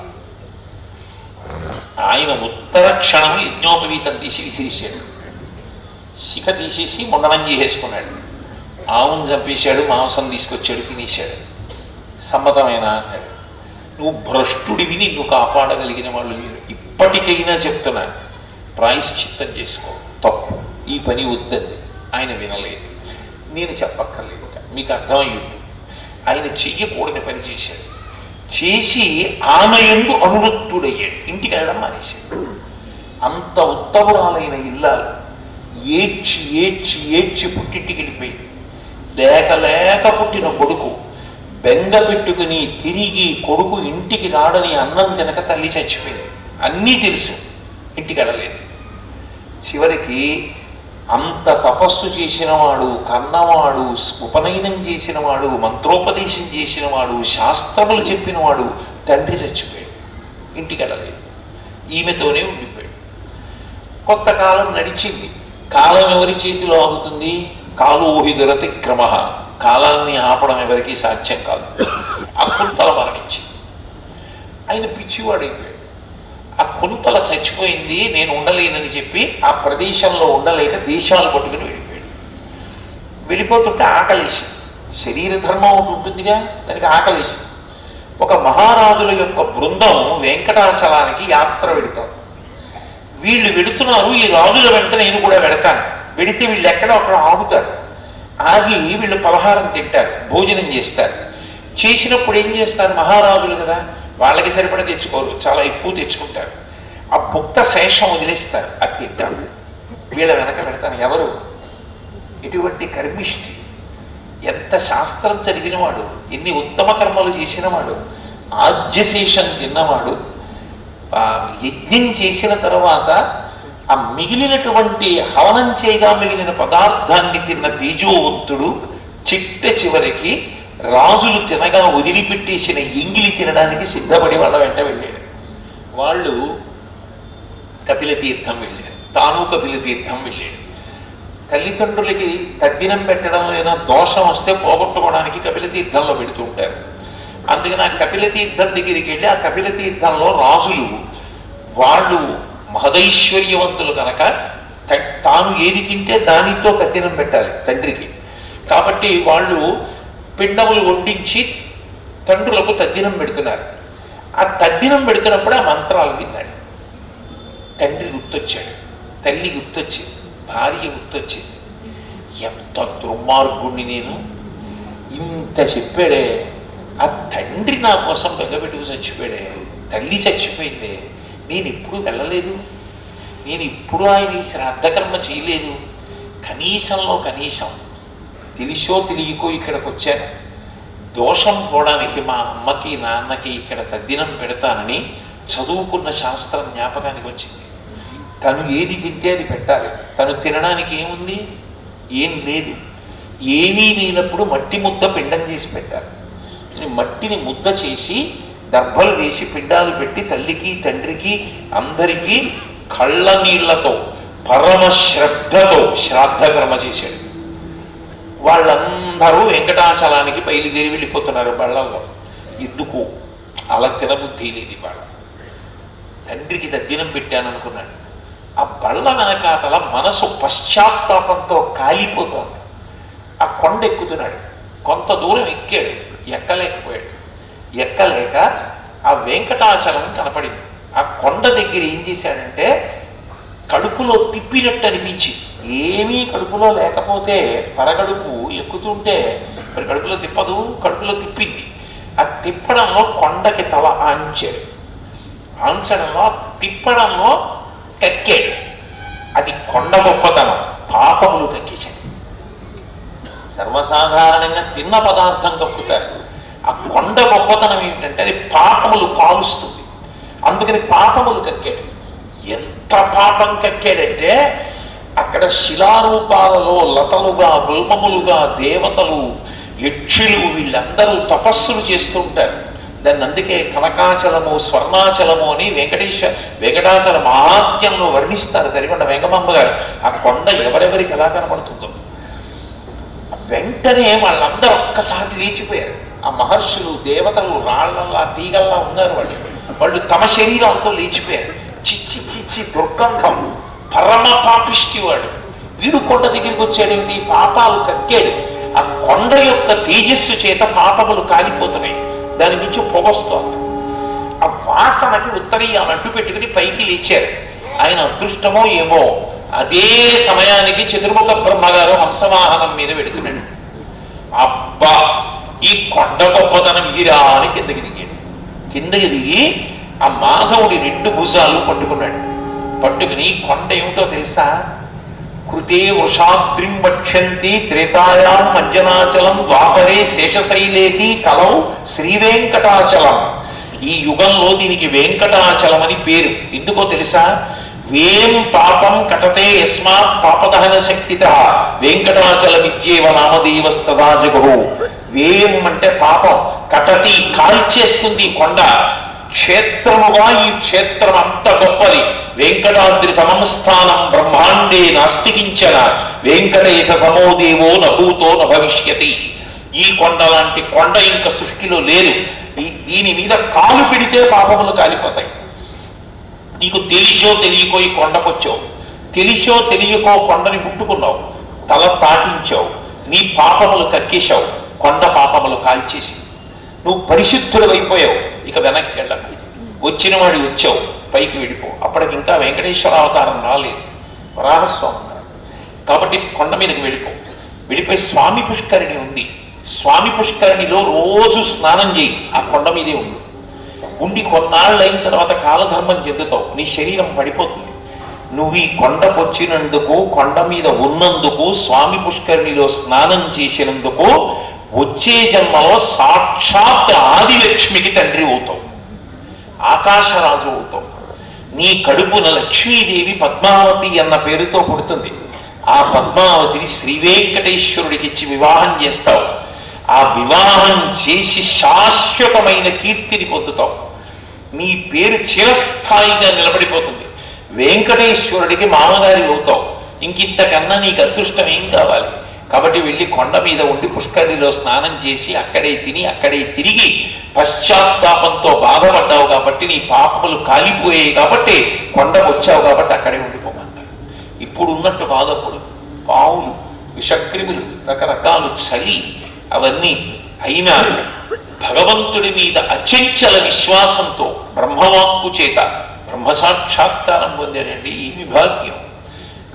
ఆయన ఉత్తర క్షణం యజ్ఞోపవీతం తీసి విసిరిశాడు, శిఖ తీసేసి ముండనం చేసేసుకున్నాడు, ఆవును చంపేశాడు, మాంసం తీసుకొచ్చాడు, తినేశాడు. సమ్మతమైన అన్నాడు. నువ్వు భ్రష్టుడివి, నిన్ను కాపాడగలిగిన వాళ్ళు లేరు. ఇప్పటికైనా చెప్తున్నాను, ప్రాయశ్చిత్తం చేసుకో, తప్పు, ఈ పని వద్దంది. ఆయన వినలేదు. నేను చెప్పక్కర్లేదు, మీకు అర్థమయ్యింది. ఆయన చెయ్యకూడని పని చేశాడు. చేసి ఆమె యందు అనురక్తుడయ్యాడు, ఇంటికి వెళ్ళడం మానేశాడు. అంత ఉత్తమురాలైన ఇల్లాలు ఏడ్చి ఏడ్చి ఏడ్చి పుట్టింటికి వెళ్ళిపోయింది. లేక లేక పుట్టిన కొడుకు బెంగ పెట్టుకుని తిరిగి కొడుకు ఇంటికి రాడని అన్నం తినక తల్లి చచ్చిపోయింది. అన్నీ తెలుసు, ఇంటికి వెళ్ళలేదు. చివరికి అంత తపస్సు చేసినవాడు, కన్నవాడు, ఉపనయనం చేసినవాడు, మంత్రోపదేశం చేసినవాడు, శాస్త్రములు చెప్పినవాడు తండ్రి చచ్చిపోయాడు, ఇంటికి వెళ్ళలేదు. ఈమెతోనే ఉండిపోయాడు. కొంతకాలం నడిచింది. కాలం ఎవరి చేతిలో ఆగుతుంది? కాలోహి దురతి క్రమ. కాలాన్ని ఆపడం ఎవరికీ సాధ్యం కాదు. ఆ కుంతల మరణించింది. ఆయన పిచ్చివాడైపోయాడు. ఆ కుంతల చచ్చిపోయింది, నేను ఉండలేనని చెప్పి ఆ ప్రదేశంలో ఉండలేక దేశాలు పట్టుకుని వెళ్ళిపోయాడు. వెళ్ళిపోతుంటే ఆకలేసి, శరీర ధర్మం ఒకటి ఉంటుందిగా, దానికి ఆకలేసి ఒక మహారాజుల యొక్క బృందం వెంకటాచలానికి యాత్ర వెడుతాం. వీళ్ళు వెడుతున్నారు, ఈ రాజుల వెంట నేను కూడా వెడతాను. వెడితే వీళ్ళు ఎక్కడో అక్కడ ఆగుతారు. ఆగి వీళ్ళు పలహారం తింటారు, భోజనం చేస్తారు. చేసినప్పుడు ఏం చేస్తారు? మహారాజులు కదా, వాళ్ళకి సరిపడ తెచ్చుకోరు, చాలా ఎక్కువ తెచ్చుకుంటారు. ఆ భుక్త శేషం వదిలేస్తారు, అది తింటారు. వీళ్ళ వెనక పెడతాను. ఎవరు? ఇటువంటి కర్మిష్టి, ఎంత శాస్త్రం చదివినవాడు, ఎన్ని ఉత్తమ కర్మలు చేసినవాడు, ఆజ్యశేషం తిన్నవాడు, యజ్ఞం చేసిన తర్వాత ఆ మిగిలినటువంటి హవనం చేయగా మిగిలిన పదార్థాన్ని తిన్న తేజోవంతుడు చిట్ట చివరికి రాజులు తినగా వదిలిపెట్టేసిన ఎంగిలి తినడానికి సిద్ధపడి వాళ్ళ వెంట వెళ్ళాడు. వాళ్ళు కపిలతీర్థం వెళ్ళారు, తాను కపిలతీర్థం వెళ్ళాడు. తల్లిదండ్రులకి తద్దినం పెట్టడంలో ఏదైనా దోషం వస్తే పోగొట్టుకోవడానికి కపిలతీర్థంలో పెడుతూ ఉంటారు. అందుకని ఆ కపిలతీర్థం దగ్గరికి వెళ్ళి, ఆ కపిలతీర్థంలో రాజులు వాళ్ళు మహదైశ్వర్యవంతులు కనుక తాను ఏది తింటే దానితో తద్దినం పెట్టాలి తండ్రికి. కాబట్టి వాళ్ళు పిండములు వడ్డించి తండ్రులకు తద్దినం పెడుతున్నారు. ఆ తద్దినం పెడుతున్నప్పుడు ఆ మంత్రాలు విన్నాడు. తండ్రి గుర్తొచ్చాడు, తల్లి గుర్తొచ్చింది, భార్య గుర్తొచ్చింది. ఎంత దుర్మార్గుణ్ణి నేను, ఇంత చెప్పాడే, ఆ తండ్రి నా కోసం బెగ్గబెట్టుకు చచ్చిపోయాడే, తల్లి చచ్చిపోయిందే, నేను ఎప్పుడు వెళ్ళలేదు, నేను ఇప్పుడు ఆయన శ్రాద్ధకర్మ చేయలేదు. కనీసంలో కనీసం తెలిసో తెలియకో ఇక్కడికి వచ్చాను, దోషం పోవడానికి మా అమ్మకి నాన్నకి ఇక్కడ తద్దినం పెడతానని చదువుకున్న శాస్త్రం జ్ఞాపకానికి వచ్చింది. తను ఏది తింటే అది పెట్టాలి. తను తినడానికి ఏముంది? ఏం లేదు. ఏమీ లేనప్పుడు మట్టి ముద్ద పిండం చేసి పెట్టాలి. మట్టిని ముద్ద చేసి దర్భలు వేసి పిండాలు పెట్టి తల్లికి తండ్రికి అందరికీ కళ్ళ నీళ్లతో పరమ శ్రద్ధతో శ్రాద్ధకర్మ చేశాడు. వాళ్ళందరూ వెంకటాచలానికి బయలుదేరి వెళ్ళిపోతున్నారు బళ్ళల్లో. ఎందుకు అలా తినబుద్ధి లేదు వాళ్ళ. తండ్రికి తద్దినం పెట్టాను అనుకున్నాడు. ఆ బళ్ళ వెనకాతల మనసు పశ్చాత్తాపంతో కాలిపోతోంది. ఆ కొండ ఎక్కుతున్నాడు. కొంత దూరం ఎక్కాడు, ఎక్కలేకపోయాడు. ఎక్కలేక ఆ వెంకటాచలం కనపడింది. ఆ కొండ దగ్గర ఏం చేశాడంటే కడుపులో తిప్పినట్టు అనిపించింది. ఏమీ కడుపులో లేకపోతే పరగడుపు ఎక్కుతుంటే మరి కడుపులో తిప్పదు, కడుపులో తిప్పింది. ఆ తిప్పడంలో కొండకి తల ఆంచాడు. ఆంచడంలో తిప్పడంలో కక్కాడు. అది కొండ గొప్పతనం. పాపములు కక్కేశాడు. సర్వసాధారణంగా తిన్న పదార్థం కక్కుతారు. ఆ కొండ గొప్పతనం ఏంటంటే అది పాపములు కాలుస్తుంది. అందుకని పాపములు కక్కాడు. ఎంత పాపం కక్కాడంటే అక్కడ శిలారూపాలలో లతలుగా గుల్మములుగా దేవతలు యక్షులు వీళ్ళందరూ తపస్సులు చేస్తూ ఉంటారు. దాన్ని అందుకే కనకాచలము స్వర్ణాచలము అని వెంకటాచల మహాత్యంలో వర్ణిస్తారు తరికొండ వెంగమాంబ గారు. ఆ కొండ ఎవరెవరికి ఎలా కనపడుతుందో. వెంటనే వాళ్ళందరూ ఒక్కసారి లేచిపోయారు. ఆ మహర్షులు దేవతలు రాళ్లల్లా తీగల్లా ఉన్నారు. వాళ్ళు తమ శరీరంతో లేచిపోయారు. చిచ్చి చిచ్చి దుర్గంధం, పరమ పాపిష్టి వాడు, వీడు కొండ దగ్గరికి వచ్చాడేమిటి, పాపాలు కక్కాడు. ఆ కొండ యొక్క తేజస్సు చేత పాపములు కాలిపోతున్నాయి, దాని నుంచి పొగొస్తోంది. ఆ వాసనకి ఉత్తరీయాలు అడ్డు పెట్టుకుని పైకి లేచారు. ఆయన అదృష్టమో ఏమో అదే సమయానికి చతుర్ముఖ బ్రహ్మగారు హంసవాహనం మీద పెడుతున్నాడు. అబ్బా ఈ కొండ గొప్పతనం ఇదిరా అని కిందకి దిగాడు. కిందకి దిగి ఆ మాధవుడి 2 భుజాలు పట్టుకున్నాడు. పట్టుకుని కొండ ఏమిటో తెలుసా? కృతే వృషాద్రిం వక్ష్యంతి త్రేతాయాం అంజనాచలం ద్వాపరే శేషశైలేతి కలౌ శ్రీవేంకటాచలం. ఈ యుగంలో దీనికి వెంకటాచలం అని పేరు. ఎందుకో తెలుసా? వేం పాపం కటతే యస్మాత్ పాపదహన శక్తిత వెంకటాచల విద్యేవ నామదేవస్తదా జగహు. వేం అంటే పాపం, కటతి కాల్చేస్తుంది కొండ. క్షేత్రముగా ఈ క్షేత్రం అంత గొప్పది. వెంకటాద్రి సమస్థానం బ్రహ్మాండే నాస్తికించన వెంకటేశ సమోదేవో నభూతో నభవిష్యతి. ఈ కొండ లాంటి కొండ ఇంకా సృష్టిలో లేదు. దీని మీద కాలు పెడితే పాపములు కాలిపోతాయి. నీకు తెలిసో తెలియకో ఈ కొండకొచ్చావు, తెలిసో తెలియకో కొండని ముట్టుకున్నావు, తల తాటించావు, నీ పాపములు కక్కేశావు, కొండ పాపములు కాల్చేసి నువ్వు పరిశుద్ధుడు అయిపోయావు. ఇక వెనక్కి వెళ్ళకు. వచ్చిన వాడి వచ్చావు, పైకి వెళ్ళిపో. అప్పటికి ఇంకా వెంకటేశ్వర అవతారం రాలేదు, వరాహస్వామి. కాబట్టి కొండ మీదకి వెళ్ళిపోయి స్వామి పుష్కరిణి ఉంది. స్వామి పుష్కరిణిలో రోజు స్నానం చేయి. ఆ కొండ మీదే ఉండి కొన్నాళ్ళు అయిన తర్వాత కాలధర్మం చెందుతావు, నీ శరీరం పడిపోతుంది. నువ్వు ఈ కొండకు వచ్చినందుకు, కొండ మీద ఉన్నందుకు, స్వామి పుష్కరిణిలో స్నానం చేసినందుకు వచ్చే జన్మలో సాక్షాత్ ఆదిలక్ష్మికి తండ్రి అవుతావు, ఆకాశరాజు అవుతావు. నీ కడుపున లక్ష్మీదేవి పద్మావతి అన్న పేరుతో పుడుతుంది. ఆ పద్మావతిని శ్రీ వెంకటేశ్వరుడికి ఇచ్చి వివాహం చేస్తావు. ఆ వివాహం చేసి శాశ్వతమైన కీర్తిని పొందుతావు. నీ పేరు చిరస్థాయిగా నిలబడిపోతుంది. వెంకటేశ్వరుడికి మామగారి అవుతావు. ఇంకింతకన్నా నీకు అదృష్టం ఏం కావాలి? కాబట్టి వెళ్ళి కొండ మీద ఉండి పుష్కరిణిలో స్నానం చేసి అక్కడే తిని అక్కడే తిరిగి పశ్చాత్తాపంతో బాధపడ్డావు కాబట్టి, నీ పాపములు కాలిపోయాయి కాబట్టి, కొండకు వచ్చావు కాబట్టి అక్కడే ఉండిపోమన్నారు. ఇప్పుడు ఉన్నట్టు బాధపడు. పావులు, విషక్రిములు, రకరకాలు చలి అవన్నీ అయినా భగవంతుడి మీద అచంచల విశ్వాసంతో బ్రహ్మవాక్కు చేత బ్రహ్మ సాక్షాత్కారం పొందాడండి. ఏమి భాగ్యం!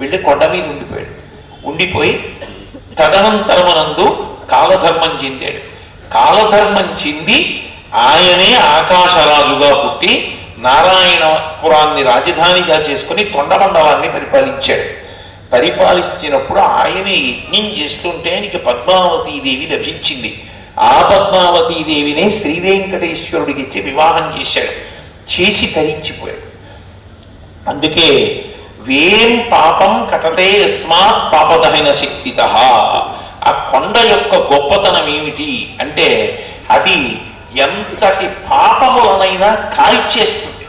వెళ్ళి కొండ మీద ఉండిపోయి తదనంతరమనందు కాలధర్మం చెందాడు. కాలధర్మం చెంది ఆయనే ఆకాశరాజుగా పుట్టి నారాయణపురాన్ని రాజధానిగా చేసుకుని తొండమండలాన్ని పరిపాలించాడు. పరిపాలించినప్పుడు ఆయనే యజ్ఞం చేస్తుంటే ఆయనకి పద్మావతీదేవి లభించింది. ఆ పద్మావతీదేవినే శ్రీ వెంకటేశ్వరుడికి ఇచ్చి వివాహం చేశాడు. చేసి తరించిపోయాడు. అందుకే వేం పాపం కటతే యస్మాత్ పాపదహన శక్తిత. ఆ కొండ యొక్క గొప్పతనం ఏమిటి అంటే, అది ఎంతటి పాపములనైనా కాల్చేస్తుంది.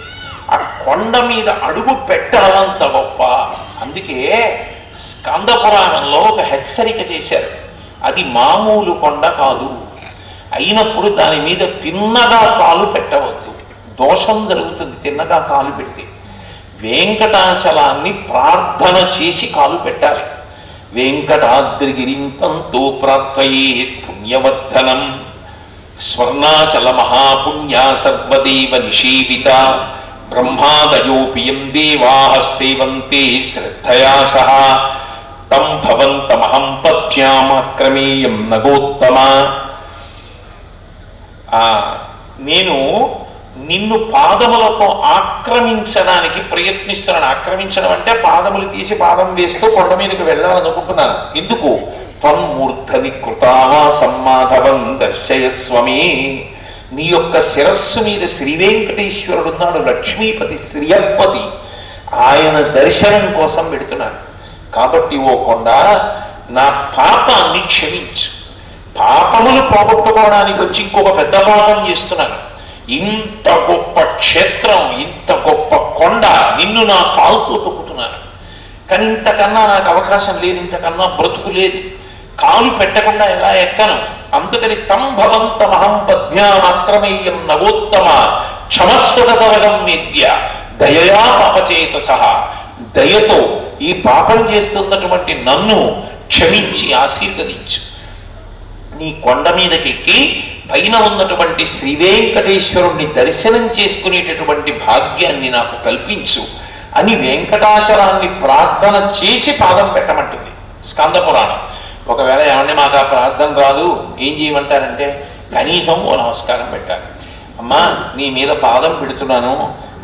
ఆ కొండ మీద అడుగు పెట్టడం అంత గొప్ప. అందుకే స్కంద పురాణంలో ఒక హెచ్చరిక చేశారు. అది మామూలు కొండ కాదు, అయినప్పుడు దాని మీద తిన్నగా కాలు పెట్టవద్దు, దోషం జరుగుతుంది తిన్నగా కాలు పెడితే. వెంకటాచలాన్ని ప్రార్థన చేసి కాలు పెట్టాలి. వెంకటాద్రిగిరింతంతో ప్రార్థయే పుణ్యవర్ధనం స్వర్ణాచల మహాపుణ్య సర్వదేవ నిషేవిత బ్రహ్మాదయోపియం దేవాః సేవంతే శ్రద్ధయా సహ తం భవంతమహం పద్యామక్రమేయం నగోత్తమ. నేను నిన్ను పాదములతో ఆక్రమించడానికి ప్రయత్నిస్తున్నాను. ఆక్రమించడం అంటే పాదములు తీసి పాదం వేస్తూ కొండ మీదకి వెళ్ళాలనుకుంటున్నాను. ఎందుకు? త్వన్మూర్ధని కృతావాసం మాధవం దర్శయస్వమే. నీ యొక్క శిరస్సు మీద శ్రీ వెంకటేశ్వరుడు ఉన్నాడు, లక్ష్మీపతి శ్రియపతి. ఆయన దర్శనం కోసం పెడుతున్నాను. కాబట్టి ఓ కొండ, నా పాపాన్ని క్షమించు. పాపములు పోగొట్టుకోవడానికి వచ్చి ఇంకొక పెద్ద పాపం చేస్తున్నాను. ఇంత గొప్ప క్షేత్రం, ఇంత గొప్ప కొండ, నిన్ను నా కాలుతో తొక్కుతున్నాను, కానీ ఇంతకన్నా నాకు అవకాశం లేదు, ఇంతకన్నా బ్రతుకు లేదు, కాలు పెట్టకుండా ఎలా ఎక్కను. అందుకని తం భవంతమహం పద్మ్యామాక్రమేయం నవోత్తమ క్షమస్వతరగం వేద్య దయయా పాపచేత సహా. దయతో ఈ పాపం చేస్తున్నటువంటి నన్ను క్షమించి ఆశీర్వదించు. నీ కొండ మీదకెక్కి పైన ఉన్నటువంటి శ్రీ వెంకటేశ్వరుణ్ణి దర్శనం చేసుకునేటటువంటి భాగ్యాన్ని నాకు కల్పించు అని వెంకటాచలాన్ని ప్రార్థన చేసి పాదం పెట్టమంటుంది స్కంద పురాణం. ఒకవేళ ఏమంటే మాకు ఆ ప్రార్థన రాదు, ఏం చేయమంటారంటే కనీసం ఓ నమస్కారం పెట్టాలి. అమ్మా, నీ మీద పాదం పెడుతున్నాను,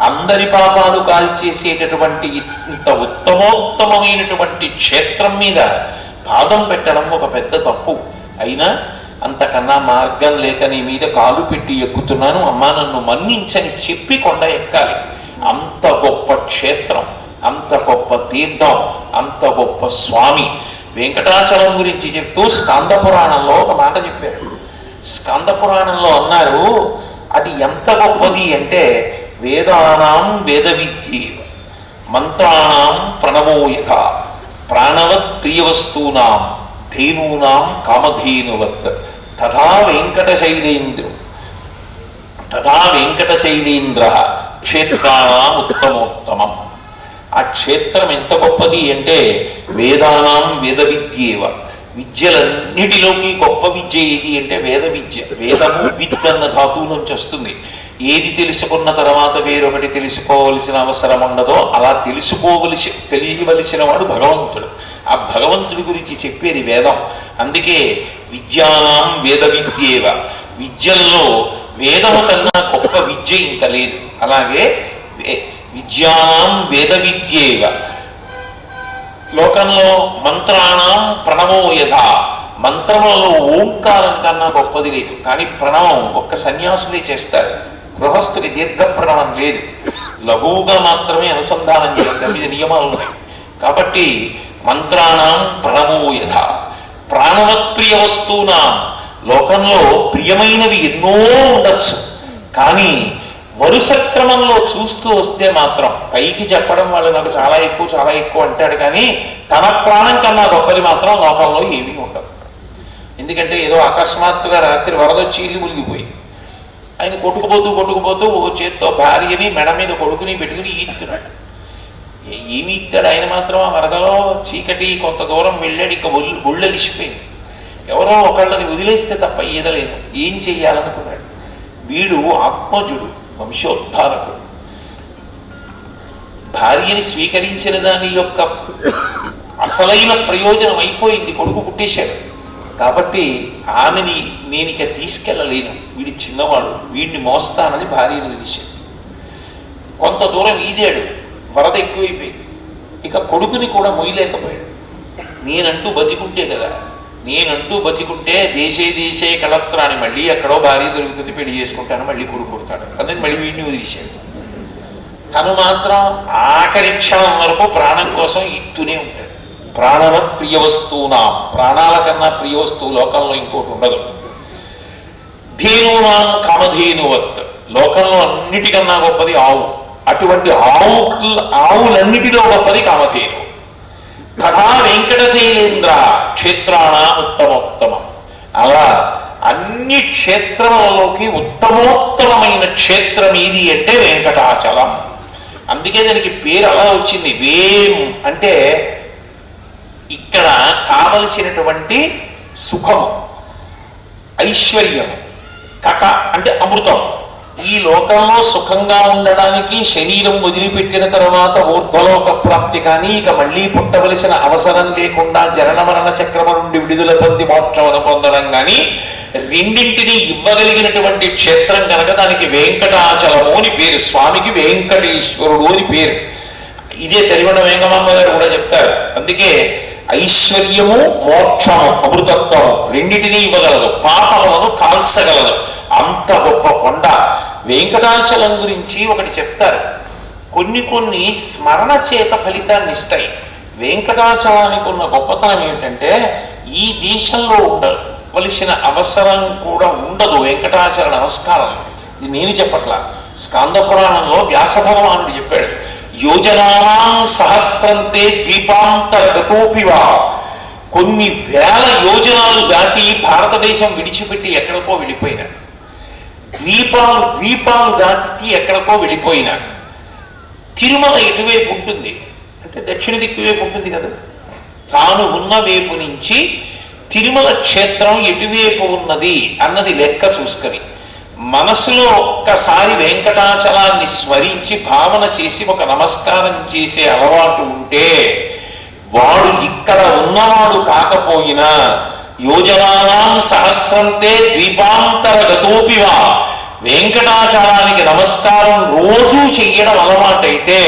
అందరి పాపాలు కాల్చేసేటటువంటి ఇంత ఉత్తమోత్తమైనటువంటి క్షేత్రం మీద పాదం పెట్టడం ఒక పెద్ద తప్పు. అయినా అంతకన్నా మార్గం లేక నీ మీద కాలు పెట్టి ఎక్కుతున్నాను, అమ్మా నన్ను మన్నించని చెప్పి కొండ ఎక్కాలి. అంత గొప్ప క్షేత్రం, అంత గొప్ప తీర్థం, అంత గొప్ప స్వామి. వెంకటాచలం గురించి చెప్తూ స్కంద పురాణంలో ఒక మాట చెప్పారు. స్కంద పురాణంలో అన్నారు, అది ఎంత గొప్పది అంటే వేదానాం వేద విద్యే మంత్రాణం ప్రణవో యథ ప్రాణవత్ ప్రియవస్తూనాం ధేనూనాం కామధేనువత్ తథా వెంకటశైలేంద్ర క్షేత్రాణం ఉత్తమోత్తమం. ఆ క్షేత్రం ఎంత గొప్పది అంటే వేదానాం వేద విద్యేవ, విద్యలన్నిటిలోకి గొప్ప విద్య ఏది అంటే వేద విద్య. వేదము విద్య అన్న ధాతువు నుంచి వస్తుంది. ఏది తెలుసుకున్న తర్వాత వేరొకటి తెలుసుకోవలసిన అవసరం ఉండదో అలా తెలియవలసిన వాడు భగవంతుడు. ఆ భగవంతుడి గురించి చెప్పేది వేదం. అందుకే విద్యానాం వేద విద్యేవ, విద్యల్లో వేదము కన్నా గొప్ప విద్య ఇంకా లేదు. అలాగే విద్యానాం వేద విద్యేవ, లోకంలో మంత్రాణం ప్రణవో యథ, మంత్రములలో ఓంకారం కన్నా గొప్పది లేదు. కానీ ప్రణవం ఒక్క సన్యాసులే చేస్తారు, గృహస్థుడి దీర్ఘ ప్రణవం లేదు, లఘువుగా మాత్రమే అనుసంధానం చేయాలి, దాని మీద నియమాలు ఉన్నాయి. కాబట్టి మంత్రాణం ప్రణవో యథ ప్రాణవత్ ప్రియ వస్తువునాం, లోకంలో ప్రియమైనవి ఎన్నో ఉండొచ్చు, కానీ వరుస క్రమంలో చూస్తూ వస్తే మాత్రం పైకి చెప్పడం వాళ్ళు నాకు చాలా ఎక్కువ అంటాడు, కానీ తన ప్రాణం కన్నా గొప్పది మాత్రం లోకంలో ఏమీ ఉండదు. ఎందుకంటే ఏదో అకస్మాత్తుగా రాత్రి వరదొచ్చి ఇల్లు మునిగిపోయింది, ఆయన కొట్టుకుపోతూ ఓ చేత్తో భార్యని మెడ మీద కొడుకుని పెట్టుకుని ఈదుతున్నాడు. ఏమి ఇస్తాడు ఆయన మాత్రం? ఆ వరదలో చీకటి కొంత దూరం వెళ్ళాడు, ఇక ఒళ్ళలిసిపోయింది. ఎవరో ఒకళ్ళని వదిలేస్తే తప్ప ఈదలేదు. ఏం చెయ్యాలనుకున్నాడు? వీడు ఆత్మజుడు, వంశోద్ధారకుడు. భార్యని స్వీకరించిన దాని యొక్క అసలైన ప్రయోజనం అయిపోయింది, కొడుకు పుట్టేశాడు. కాబట్టి ఆమెని నేను ఇక తీసుకెళ్ళలేను, వీడి చిన్నవాడు, వీడిని మోస్తానని భార్యను తెలిసాడు. కొంత దూరం ఈదాడు, వరద ఎక్కువైపోయింది, ఇక కొడుకుని కూడా మొయ్యలేకపోయాడు. నేనంటూ బతికుంటే దేశే కళత్రాన్ని, మళ్ళీ ఎక్కడో భార్య దొరుకుతుంది, పెళ్లి చేసుకుంటాను, మళ్ళీ కొడుకు పుడతాడు, అందుకని మళ్ళీ వీడిని వదిలేశాడు. తను మాత్రం ఆఖరి క్షణం వరకు ప్రాణం కోసం ఇస్తూనే ఉంటాడు. ప్రాణవత్ ప్రియ వస్తువునా, ప్రాణాల కన్నా ప్రియ వస్తువు లోకంలో ఇంకోటి ఉండదు. ధేనూనాం కామధేనువత్, లోకంలో అన్నిటికన్నా గొప్పది ఆవు. అటువంటి ఆవులన్నిటిలో గొప్పది కామధేను. కథా వెంకటశైలేంద్ర క్షేత్రాణ ఉత్తమోత్తమం. అలా అన్ని క్షేత్రములలోకి ఉత్తమోత్తమైన క్షేత్రం ఏది అంటే వెంకటాచలం. అందుకే దానికి పేరు అలా వచ్చింది. వేం అంటే ఇక్కడ కావలసినటువంటి సుఖము, ఐశ్వర్యము. కట అంటే అమృతం. ఈ లోకంలో సుఖంగా ఉండడానికి శరీరం వదిలిపెట్టిన తర్వాత ఊర్ధ్వలోక ప్రాప్తి కానీ, ఇక మళ్ళీ పుట్టవలసిన అవసరం లేకుండా జనన మరణ చక్రము నుండి విడుదల పొంది మోక్షమును పొందడం కానీ, రెండింటినీ ఇవ్వగలిగినటువంటి క్షేత్రం కనుక దానికి వెంకటాచలము అని పేరు. స్వామికి వెంకటేశ్వరుడు అని పేరు. ఇదే తెలివన వెంకమ్మ గారు కూడా చెప్తారు. అందుకే ఐశ్వర్యము, మోక్షము, అమృతత్వము రెండింటినీ ఇవ్వగలదు, పాపములను కాల్చగలదు. అంత గొప్ప కొండ వెంకటాచలం గురించి ఒకటి చెప్తారు. కొన్ని స్మరణ చేత ఫలితాన్ని ఇస్తాయి. వెంకటాచలానికి ఉన్న గొప్పతనం ఏమిటంటే ఈ దేశంలో ఉండవలసిన అవసరం కూడా ఉండదు వెంకటాచల నమస్కారం. ఇది నేను చెప్పట్లా, స్కాంద పురాణంలో వ్యాస భగవానుడు చెప్పాడు. యోజనానాం సహస్రంతే ద్వీపాంతరగతోపివా. కొన్ని వేల యోజనాలు దాటి భారతదేశం విడిచిపెట్టి ఎక్కడికో వెళ్ళిపోయినాడు. ద్వీపాలు దాటి ఎక్కడికో వెళ్ళిపోయినాడు. తిరుమల ఎటువైపు ఉంటుంది అంటే దక్షిణ దిక్కు వైపు ఉంటుంది కదా. తాను ఉన్న వైపు నుంచి తిరుమల క్షేత్రం ఎటువైపు ఉన్నది అన్నది లెక్క చూసుకొని మనసులో ఒక్కసారి వెంకటాచలాన్ని స్మరించి భావన చేసి ఒక నమస్కారం చేసే అలవాటు ఉంటే వాడు ఇక్కడ ఉన్నవాడు కాకపోయినా యోజనానాం సహస్రంతే ద్వీపాంతరగతోపివా వెంకటాచలానికి నమస్కారం రోజూ చెయ్యడం అలవాటైతే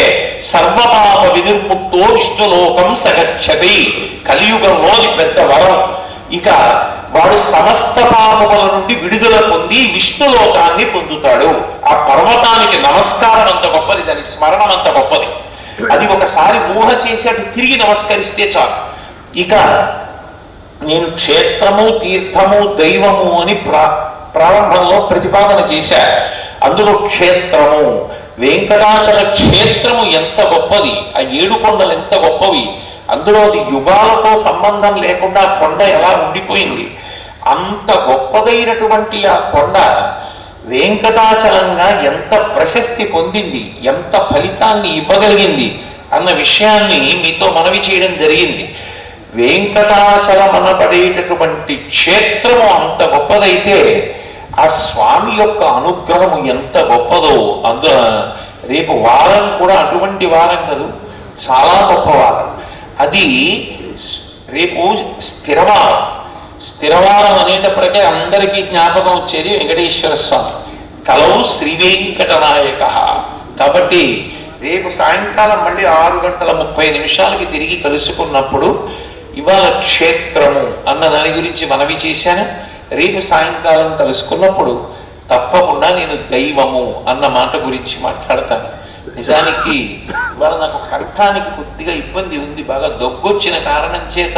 సర్వపాప వినిర్ముక్తో విష్ణులోకం సగచ్చతి. కలియుగంలో అది పెద్ద వరం. ఇక వాడు సమస్త పాపముల నుండి విడుదల పొంది విష్ణులోకాన్ని పొందుతాడు. ఆ పర్వతానికి నమస్కారం అంత గొప్పది, దాని స్మరణం అంత గొప్పది. అది ఒకసారి ఊహ చేసి అటు తిరిగి నమస్కరిస్తే చాలు. ఇక నేను క్షేత్రము తీర్థము దైవము అని ప్రారంభంలో ప్రతిపాదన చేశా. అందులో క్షేత్రము, వెంకటాచల క్షేత్రము ఎంత గొప్పది, ఆ 7 కొండలు ఎంత గొప్పవి. అందులో అది యుగాలతో సంబంధం లేకుండా కొండ ఎలా ఉండిపోయింది. అంత గొప్పదైనటువంటి ఆ కొండ వెంకటాచలంగా ఎంత ప్రశస్తి పొందింది, ఎంత ఫలితాన్ని ఇవ్వగలిగింది అన్న విషయాన్ని మీతో మనవి చేయడం జరిగింది. వెంకటాచలం అనబడేటటువంటి క్షేత్రము అంత గొప్పదైతే ఆ స్వామి యొక్క అనుగ్రహము ఎంత గొప్పదో. రేపు వారం కూడా అటువంటి వారం కాదు, చాలా గొప్ప వారం. అది రేపు స్థిరవారం. స్థిరవారం అనేటప్పటికే అందరికీ జ్ఞాపకం వచ్చేది వెంకటేశ్వర స్వామి, కలవు శ్రీ వెంకటనాయక. కాబట్టి రేపు సాయంకాలం మళ్ళీ 6:30 తిరిగి కలుసుకున్నప్పుడు ఇవాళ క్షేత్రము అన్న దాని గురించి మనవి చేశాను. రేపు సాయంకాలం కలుసుకున్నప్పుడు తప్పకుండా నేను దైవము అన్న మాట గురించి మాట్లాడతాను. నిజానికి ఇవాళ నాకు కంఠానికి కొద్దిగా ఇబ్బంది ఉంది. బాగా దగ్గొచ్చిన కారణం చేత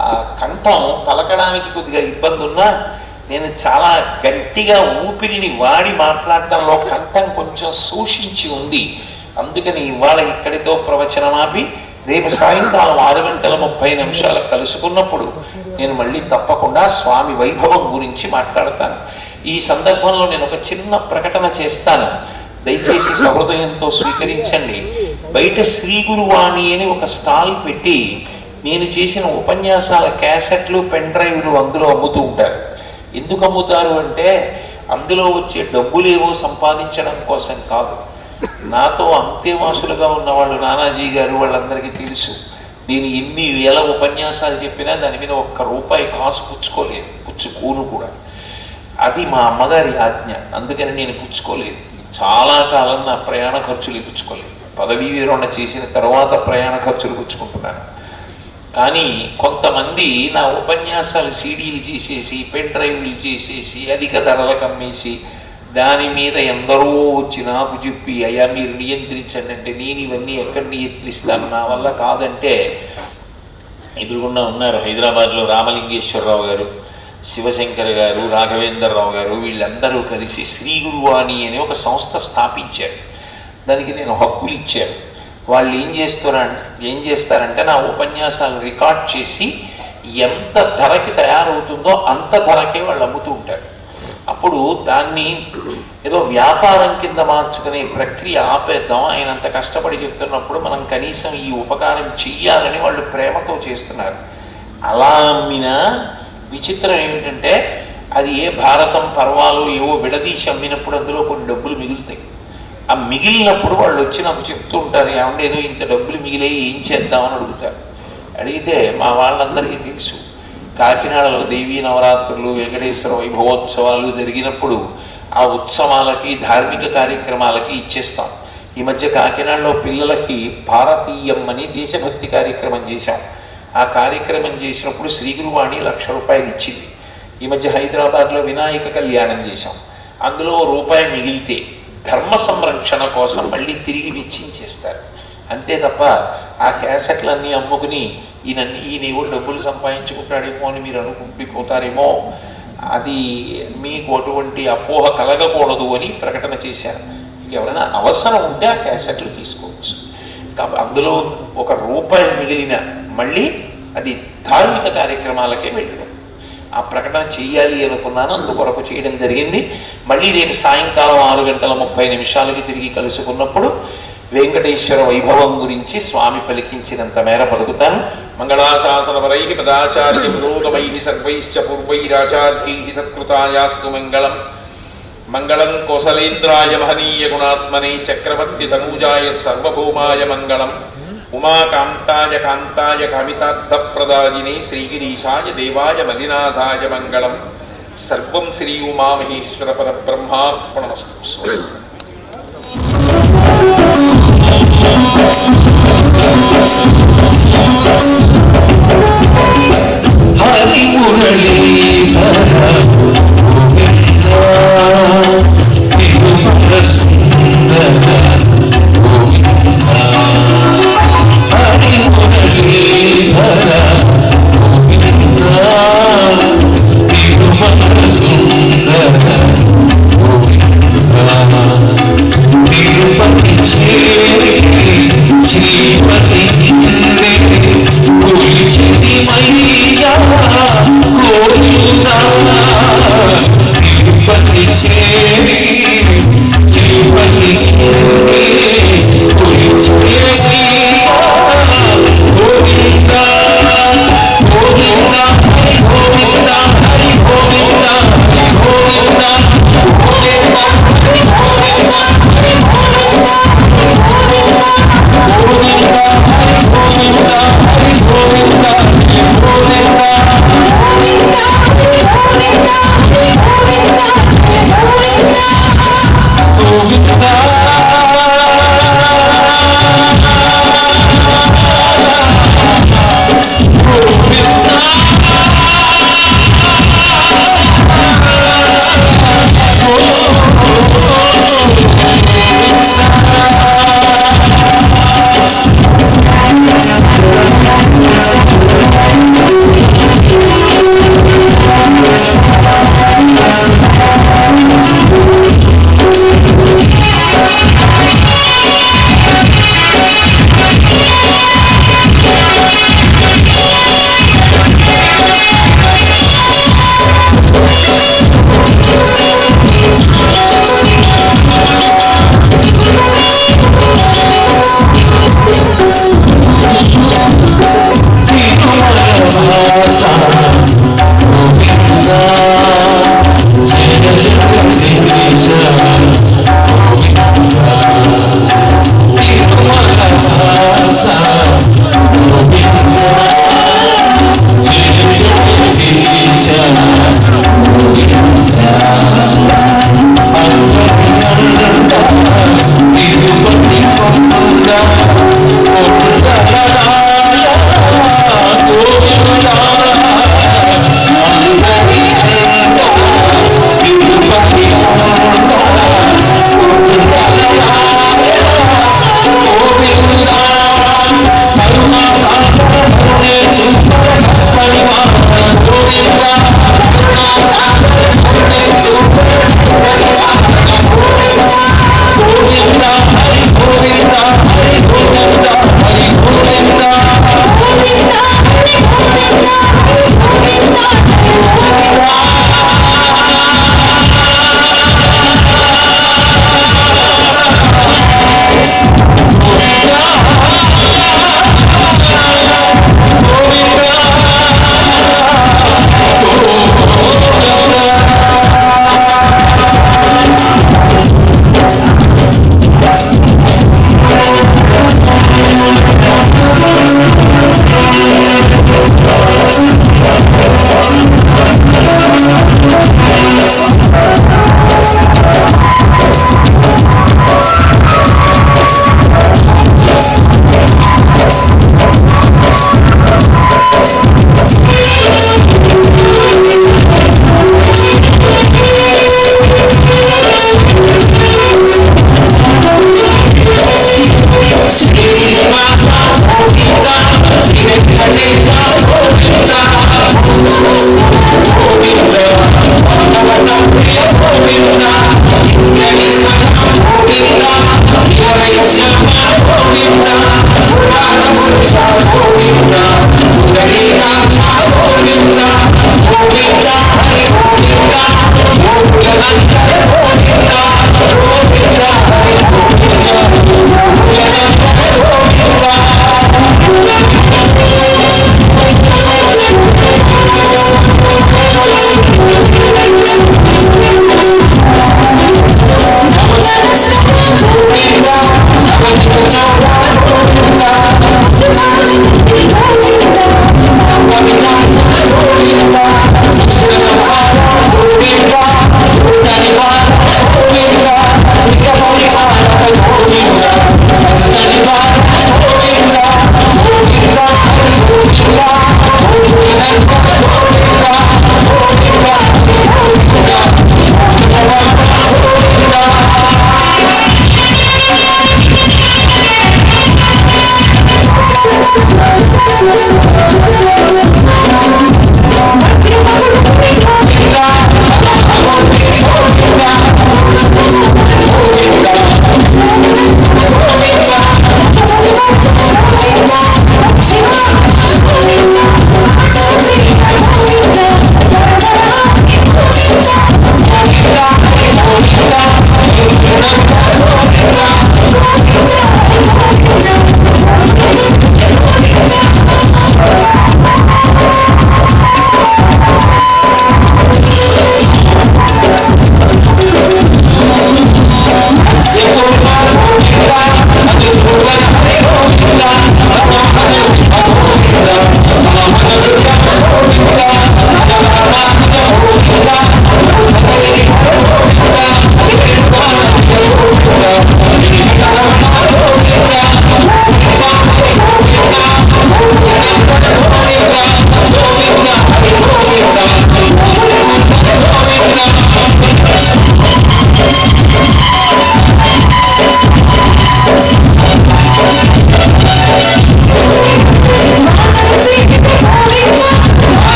ఆ కంఠం పలకడానికి కొద్దిగా ఇబ్బంది ఉన్నా నేను చాలా గట్టిగా ఊపిరిని వాడి మాట్లాడటంలో కంఠం కొంచెం సూచించి ఉంది. అందుకని ఇవాళ ఇక్కడితో ప్రవచనమాపి రేపు సాయంకాలం 6:30 కలుసుకున్నప్పుడు నేను మళ్ళీ తప్పకుండా స్వామి వైభవం గురించి మాట్లాడతాను. ఈ సందర్భంలో నేను ఒక చిన్న ప్రకటన చేస్తాను, దయచేసి సహృదయంతో స్వీకరించండి. బయట శ్రీ గురువాణి అని ఒక స్టాల్ పెట్టి నేను చేసిన ఉపన్యాసాల క్యాసెట్లు, పెన్ డ్రైవ్లు అందులో అమ్ముతూ ఉంటారు. ఎందుకు అమ్ముతారు అంటే అందులో వచ్చే డబ్బులేవో సంపాదించడం కోసం కాదు. నాతో అంతేవాసులుగా ఉన్న వాళ్ళు నానాజీ గారు వాళ్ళందరికీ తెలుసు. నేను ఎన్ని వేల ఉపన్యాసాలు చెప్పినా దాని మీద ₹1 కాసు పుచ్చుకోను కూడా. అది మా అమ్మగారి ఆజ్ఞ, అందుకని నేను పుచ్చుకోలేదు. చాలా కాలం నా ప్రయాణ ఖర్చులు పుచ్చుకోలేదు. పదవీ విరమణ చేసిన తర్వాత ప్రయాణ ఖర్చులు పుచ్చుకుంటున్నాను. కానీ కొంతమంది నా ఉపన్యాసాలు సీడీలు చేసేసి, పెన్ డ్రైవ్లు చేసేసి, అధిక ధరలకు అమ్మేసి, దాని మీద ఎందరో వచ్చి నాకు చెప్పి అయ్యా మీరు నియంత్రించండి అంటే నేను ఇవన్నీ ఎక్కడ నియంత్రిస్తాను, నా వల్ల కాదంటే ఎదురుగుండా ఉన్నారు హైదరాబాద్లో రామలింగేశ్వరరావు గారు, శివశంకర్ గారు, రాఘవేంద్రరావు గారు, వీళ్ళందరూ కలిసి శ్రీ గురువాణి అనే ఒక సంస్థ స్థాపించారు. దానికి నేను హక్కులు ఇచ్చాను. వాళ్ళు ఏం చేస్తారంటే నా ఉపన్యాసాలు రికార్డ్ చేసి ఎంత ధరకి తయారవుతుందో అంత ధరకే వాళ్ళు అమ్ముతూ ఉంటారు. అప్పుడు దాన్ని ఏదో వ్యాపారం కింద మార్చుకునే ప్రక్రియ ఆపేద్దాం, ఆయన అంత కష్టపడి చెప్తున్నప్పుడు మనం కనీసం ఈ ఉపకారం చెయ్యాలని వాళ్ళు ప్రేమతో చేస్తున్నారు. అలా అమ్మినా విచిత్రం ఏమిటంటే అది ఏ భారతం పర్వాలు ఏవో విడదీసి అమ్మినప్పుడు అందులో కొన్ని డబ్బులు మిగులుతాయి. ఆ మిగిలినప్పుడు వాళ్ళు వచ్చి నాకు చెప్తూ ఉంటారు, ఏమంటే ఏదో ఇంత డబ్బులు మిగిలే ఏం చేద్దామని అడుగుతారు. అడిగితే మా వాళ్ళందరికీ తెలుసు, కాకినాడలో దేవీ నవరాత్రులు, వెంకటేశ్వర వైభవోత్సవాలు జరిగినప్పుడు ఆ ఉత్సవాలకి, ధార్మిక కార్యక్రమాలకి ఇచ్చేస్తాం. ఈ మధ్య కాకినాడలో పిల్లలకి భారతీయం అని దేశభక్తి కార్యక్రమం చేశాం. ఆ కార్యక్రమం చేసినప్పుడు శ్రీ గురువాణి ₹1,00,000 ఇచ్చింది. ఈ మధ్య హైదరాబాద్లో వినాయక కళ్యాణం చేశాం. అందులో ₹1 మిగిలితే ధర్మ సంరక్షణ కోసం మళ్ళీ తిరిగి వెచ్చించేస్తారు. అంతే తప్ప ఆ క్యాసెట్లన్నీ అమ్ముకుని ఈయనేవో డబ్బులు సంపాదించుకుంటాడేమో అని మీరు అనుకుంటూ పోతారేమో అది మీకు అటువంటి అపోహ కలగకూడదు అని ప్రకటన చేశాను. మీకు ఎవరైనా అవసరం ఉంటే ఆ క్యాసెట్లు తీసుకోవచ్చు. కాబట్టి అందులో ₹1 మిగిలిన మళ్ళీ అది ధార్మిక కార్యక్రమాలకే వెళ్ళడం. ఆ ప్రకటన చేయాలి అనుకున్నాను, అందుకొరకు చేయడం జరిగింది. మళ్ళీ రేపు సాయంకాలం 6:30 తిరిగి కలుసుకున్నప్పుడు వెంకటేశ్వర వైభవం గురించి స్వామి పలికించినంత మేర పలుకుతాను. మంగళాశాసనపరై పదాచార్య పురోగమై సర్వైశ్చ పూర్వైరాచార్యై సత్కృతాయాస్తు మంగళం. మంగళం కోసలేంద్రాయ మహనీయ గుణాత్మనే చక్రవర్తి తనూజాయ సర్వభౌమాయ మంగళం. ఉమాకాంతాయ కాంతాయ కవితార్థప్రదాయినే శ్రీగిరీశాయ దేవాయ మలినాథాయ మంగళం. సర్వం శ్రీ ఉమామహేశ్వర పరబ్రహ్మార్పణమస్తు. స్వస్తి. హరి మురళీధర గోవిందా తిరుమల సుందర గోవిందా. హరి మురళీధర గోవిందా తిరుమల సుందర గోవిందా. తిరుపతి చేరి శ్రీపతి కొలిచితి మయ్యా కోరుతా. తిరుపతి చే